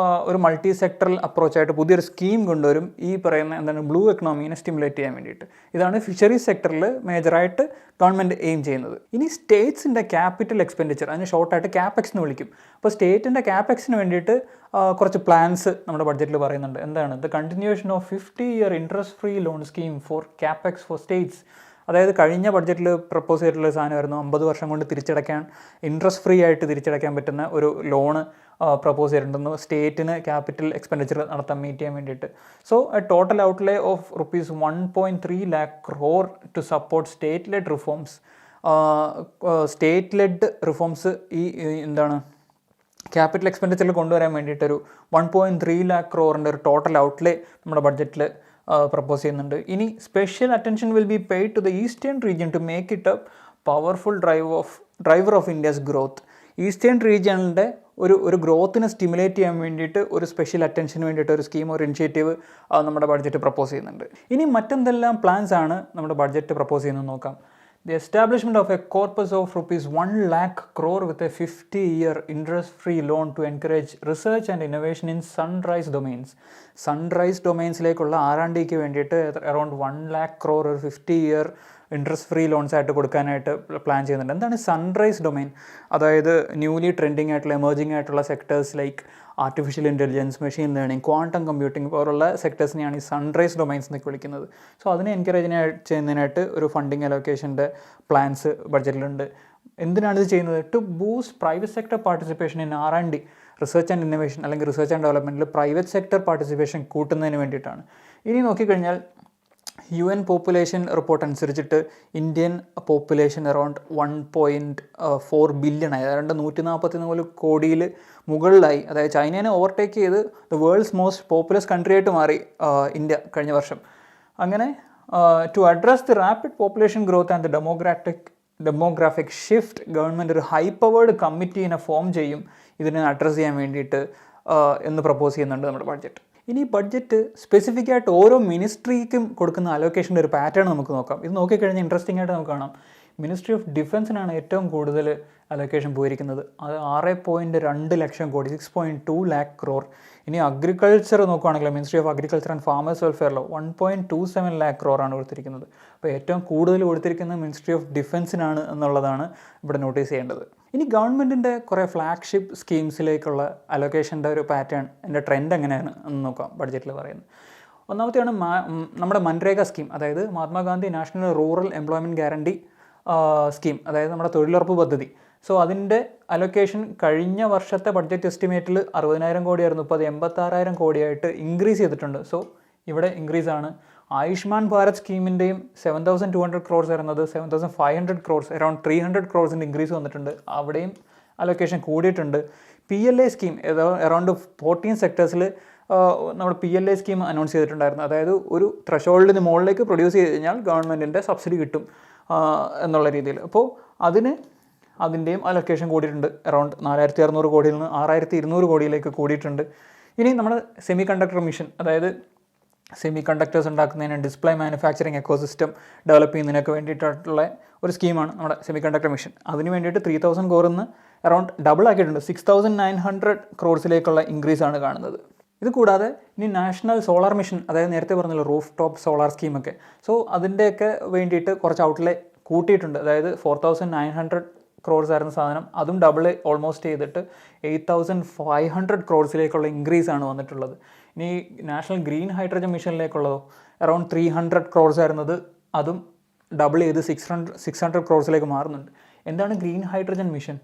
ഒരു മൾട്ടി സെക്ടറൽ അപ്രോച്ചായിട്ട് പുതിയൊരു സ്കീം കൊണ്ടുവരും ഈ പറയുന്ന ബ്ലൂ എക്കണോമിനെ സ്റ്റിമുലേറ്റ് ചെയ്യാൻ വേണ്ടിയിട്ട്. ഇതാണ് ഫിഷറീസ് സെക്ടറിൽ മേജറായിട്ട് ഗവൺമെൻറ് എയിം ചെയ്യുന്നത്. ഇനി സ്റ്റേറ്റ്സിൻ്റെ ക്യാപിറ്റൽ എക്സ്പെൻഡിച്ചർ, അതിന് ഷോർട്ടായിട്ട് ക്യാപെക്സ് എന്ന് വിളിക്കും. അപ്പോൾ സ്റ്റേറ്റിൻ്റെ ക്യാപെക്സിന് വേണ്ടിയിട്ട് കുറച്ച് പ്ലാൻസ് നമ്മുടെ ബഡ്ജറ്റിൽ പറയുന്നുണ്ട്. എന്താണ്? The continuation of 50-year interest free loan scheme for capex for states. അതായത് കഴിഞ്ഞ ബഡ്ജറ്റിൽ പ്രപ്പോസ് ചെയ്തിട്ടുള്ള സാധനമായിരുന്നു 50 വർഷം കൊണ്ട് തിരിച്ചടയ്ക്കാൻ, ഇൻട്രസ്റ്റ് ഫ്രീ ആയിട്ട് തിരിച്ചടയ്ക്കാൻ പറ്റുന്ന ഒരു ലോണ് പ്രപ്പോസ് ചെയ്തിട്ടുണ്ടെന്ന് സ്റ്റേറ്റിന് ക്യാപിറ്റൽ എക്സ്പെൻഡിച്ചർ മീറ്റ് ചെയ്യാൻ വേണ്ടിയിട്ട്. So a total outlay of ₹1.3 lakh crore to support state led reforms. State led reforms ഈ ക്യാപിറ്റൽ എക്സ്പെൻഡിച്ചറിൽ കൊണ്ടുവരാൻ വേണ്ടിയിട്ടൊരു 1.3 lakh crore ഒരു ടോട്ടൽ ഔട്ട്ലേ നമ്മുടെ ബഡ്ജറ്റിൽ പ്രപ്പോസ് ചെയ്യുന്നുണ്ട്. ഇനി special attention will be paid to the eastern region to make it a powerful driver of India's growth. Eastern റീജിയണിൻ്റെ ഒരു ഗ്രോത്തിനെ സ്റ്റിമുലേറ്റ് ചെയ്യാൻ വേണ്ടിയിട്ട് ഒരു സ്പെഷ്യൽ അറ്റൻഷന് വേണ്ടിയിട്ട് ഒരു സ്കീം, ഒരു ഇനിഷ്യേറ്റീവ് നമ്മുടെ ബഡ്ജറ്റ് പ്രപ്പോസ് ചെയ്യുന്നുണ്ട്. ഇനി മറ്റെന്തെല്ലാം പ്ലാൻസ് ആണ് നമ്മുടെ ബഡ്ജറ്റ് പ്രപ്പോസ് ചെയ്യുന്നത് നോക്കാം. The establishment of a corpus of rupees 1 lakh crore with a 50-year interest-free loan to encourage research and innovation in sunrise domains. Sunrise ഡൊമൈൻസിലേക്കുള്ള R&Dക്ക് വേണ്ടിയിട്ട് അറൗണ്ട് 1 lakh crore ഒരു 50-year ഇൻട്രസ്റ്റ് ഫ്രീ ലോൺസ് ആയിട്ട് കൊടുക്കാനായിട്ട് പ്ലാൻ ചെയ്യുന്നുണ്ട്. എന്താണ് സൺറൈസ് ഡൊമൈൻ? അതായത് ന്യൂലി ട്രെൻഡിങ് ആയിട്ടുള്ള എമർജിങ് ആയിട്ടുള്ള sectors like artificial intelligence, machine learning, quantum computing പോലുള്ള സെക്ടേഴ്സിനെയാണ് ഈ സൺറൈസ് ഡൊമൈൻസ് എന്നൊക്കെ വിളിക്കുന്നത്. സോ അതിനെ എൻകറേജ് ചെയ്യുന്നതിനായിട്ട് ഒരു ഫണ്ടിങ് അലോക്കേഷൻ്റെ പ്ലാൻസ് ബഡ്ജറ്റിലുണ്ട്. എന്തിനാണ് ഇത് ചെയ്യുന്നത്? To boost private sector participation in R&D, research and innovation അല്ലെങ്കിൽ റിസർച്ച് ആൻഡ് ഡെവലപ്മെൻറ്റിൽ പ്രൈവറ്റ് സെക്ടർ പാർട്ടിസിപ്പേഷൻ കൂട്ടുന്നതിന് വേണ്ടിയിട്ടാണ്. ഇനി നോക്കിക്കഴിഞ്ഞാൽ UN പോപ്പുലേഷൻ റിപ്പോർട്ട് അനുസരിച്ചിട്ട് ഇന്ത്യൻ പോപ്പുലേഷൻ അറൗണ്ട് 1.4 ബില്യൺ ആയി, അതായത് 144 കോടിയിൽ മുകളിലായി. അതായത് ചൈനേനെ ഓവർടേക്ക് ചെയ്ത് the world's most populous country ആയിട്ട് മാറി ഇന്ത്യ കഴിഞ്ഞ വർഷം. അങ്ങനെ to address the rapid population growth and the demographic shift government ഒരു ഹൈ പവേർഡ് കമ്മിറ്റീനെ ഫോം ചെയ്യും ഇതിനെ അഡ്രസ്സ് ചെയ്യാൻ വേണ്ടിയിട്ട് എന്ന് പ്രപ്പോസ് ചെയ്യുന്നുണ്ട് നമ്മുടെ ബഡ്ജറ്റ്. ഇനി ബഡ്ജറ്റ് സ്പെസിഫിക് ആയിട്ട് ഓരോ മിനിസ്ട്രിക്കും കൊടുക്കുന്ന അലോക്കേഷൻ്റെ ഒരു പാറ്റേൺ നമുക്ക് നോക്കാം. ഇത് നോക്കിക്കഴിഞ്ഞാൽ ഇൻട്രസ്റ്റിംഗ് ആയിട്ട് നമുക്ക് കാണാം. മിനിസ്ട്രി ഓഫ് ഡിഫൻസിനാണ് ഏറ്റവും കൂടുതൽ അലോക്കേഷൻ പോയിരിക്കുന്നത്. അത് 6.2 ലക്ഷം കോടി, 6.2 lakh crore. ഇനി അഗ്രികൾച്ചർ നോക്കുകയാണെങ്കിൽ ministry of agriculture and farmers വെൽഫെയറിലോ 1.27 lakh crore ആണ് കൊടുത്തിരിക്കുന്നത്. അപ്പോൾ ഏറ്റവും കൂടുതൽ കൊടുത്തിരിക്കുന്നത് മിനിസ്ട്രി ഓഫ് ഡിഫൻസിനാണ് എന്നുള്ളതാണ് ഇവിടെ നോട്ടീസ് ചെയ്യേണ്ടത്. ഇനി ഗവൺമെൻറ്റിൻ്റെ കുറേ ഫ്ലാഗ്ഷിപ്പ് സ്കീംസിലേക്കുള്ള അലോക്കേഷൻ്റെ ഒരു പാറ്റേൺ, എൻ്റെ ട്രെൻഡ് എങ്ങനെയാണ് എന്ന് നോക്കാം ബഡ്ജറ്റിൽ പറയുന്നത്. ഒന്നാമത്തെയാണ് നമ്മുടെ മൻരേഗ സ്കീം, അതായത് Mahatma Gandhi national rural employment guarantee scheme, അതായത് നമ്മുടെ തൊഴിലുറപ്പ് പദ്ധതി. സോ അതിൻ്റെ അലൊക്കേഷൻ കഴിഞ്ഞ വർഷത്തെ ബഡ്ജറ്റ് എസ്റ്റിമേറ്റിൽ 60,000 കോടിയായിരുന്നു, ഇപ്പോൾ അത് 86,000 കോടിയായിട്ട് ഇൻക്രീസ് ചെയ്തിട്ടുണ്ട്. സോ ഇവിടെ ഇൻക്രീസ് ആണ്. ആയുഷ്മാൻ ഭാരത് സ്കീമിൻ്റെയും 7,200 crores വരുന്നത് 7,500 crores, അറൗണ്ട് 300 crores ഇൻക്രീസ് വന്നിട്ടുണ്ട്. അവിടെയും അലൊക്കേഷൻ കൂടിയിട്ടുണ്ട്. PLA സ്കീം അറൗണ്ട് 14 സെക്ടേഴ്സിൽ നമ്മൾ PLA സ്കീം അനൗൺസ് ചെയ്തിട്ടുണ്ടായിരുന്നു. അതായത് ഒരു ത്രഷോൾഡിന് മുകളിലേക്ക് പ്രൊഡ്യൂസ് ചെയ്ത് കഴിഞ്ഞാൽ ഗവൺമെൻറ്റിൻ്റെ സബ്സിഡി കിട്ടും എന്നുള്ള രീതിയിൽ. അപ്പോൾ അതിൻ്റെയും അലൊക്കേഷൻ കൂടിയിട്ടുണ്ട്. അറൗണ്ട് 4,600 കോടിയിൽ നിന്ന് 6,200 കോടിയിലേക്ക് കൂടിയിട്ടുണ്ട്. ഇനി നമ്മുടെ സെമി കണ്ടക്ടർ മിഷൻ, അതായത് സെമി കണ്ടക്ടേഴ്സ് ഉണ്ടാക്കുന്നതിന് ഡിസ്പ്ലേ മാനുഫാക്ചറിങ് എക്കോസിസ്റ്റം ഡെവലപ്പ് ചെയ്യുന്നതിനൊക്കെ വേണ്ടിയിട്ടുള്ള ഒരു സ്കീമാണ് നമ്മുടെ സെമി കണ്ടക്ടർ മിഷൻ. അതിന് വേണ്ടിയിട്ട് 3,000 crore നിന്ന് അറൗണ്ട് ഡബിൾ ആക്കിയിട്ടുണ്ട്. 6,900 crores ഇൻക്രീസ് ആണ് കാണുന്നത്. ഇത് കൂടാതെ ഇനി നാഷണൽ സോളാർ മിഷൻ, അതായത് നേരത്തെ പറഞ്ഞല്ലോ റൂഫ് ടോപ്പ് സോളാർ സ്കീമൊക്കെ, സോ അതിൻ്റെയൊക്കെ വേണ്ടിയിട്ട് കുറച്ച് ഔട്ട്ലേ കൂട്ടിയിട്ടുണ്ട്. അതായത് 4,900 crores ആയിരുന്ന സാധനം അതും ഡബിൾ ഓൾമോസ്റ്റ് ചെയ്തിട്ട് 8,500 crores ഇൻക്രീസ് ആണ് വന്നിട്ടുള്ളത്. ഇനി നാഷണൽ ഗ്രീൻ ഹൈഡ്രജൻ മിഷനിലേക്കുള്ളതോ അറൗണ്ട് 300 crores ആയിരുന്നത് അതും ഡബിൾ ചെയ്ത് 600 crores മാറുന്നുണ്ട്. എന്താണ് green hydrogen mission?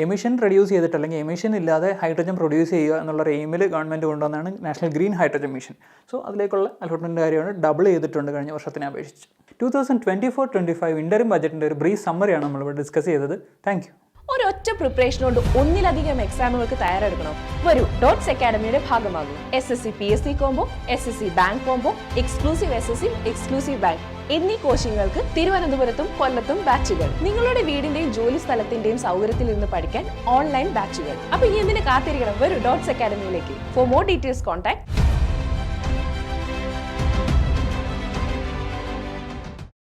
Emission reduce ചെയ്തിട്ട് അല്ലെങ്കിൽ എമിഷൻ ഇല്ലാതെ ഹൈഡ്രജൻ പ്രൊഡ്യൂസ് ചെയ്യുക എന്നുള്ള എയിമിൽ ഗവൺമെൻറ് കൊണ്ടുവന്നാണ് national green hydrogen mission. So അതിലേക്കുള്ള അലോട്ട്മെൻറ്റ് കാര്യമാണ് ഡബിൾ ചെയ്തിട്ടുണ്ട് കഴിഞ്ഞ വർഷത്തിനെ അപേക്ഷിച്ച്. 2024-25 ഇൻ്ററിം ബജറ്റിൻ്റെ ഒരു ബ്രീഫ് സമ്മറിയാണ് നമ്മളിവിടെ ഡിസ്കസ് ചെയ്തത്. Thank you. ഒരൊറ്റ പ്രിപ്പറേഷൻ കൊണ്ട് ഒന്നിലധികം എക്സാമുകൾക്ക് തയ്യാറെടുക്കണം. വരൂ, ഡോട്ട്സ് അക്കാഡമിയുടെ ഭാഗമാകും. SSC PSC combo, SSC bank combo, exclusive SSC, exclusive bank എന്നീ കോച്ചിങ്ങുകൾക്ക് തിരുവനന്തപുരത്തും കൊല്ലത്തും ബാച്ചുകൾ. നിങ്ങളുടെ വീടിന്റെയും ജോലി സ്ഥലത്തിന്റെയും സൗകര്യത്തിൽ നിന്ന് പഠിക്കാൻ ഓൺലൈൻ ബാച്ചുകൾ. അപ്പൊ ഇനി എന്തിനു കാത്തിരിക്കണം? വരൂ ഡോട്ട്സ് അക്കാഡമിയിലേക്ക്. For more details contact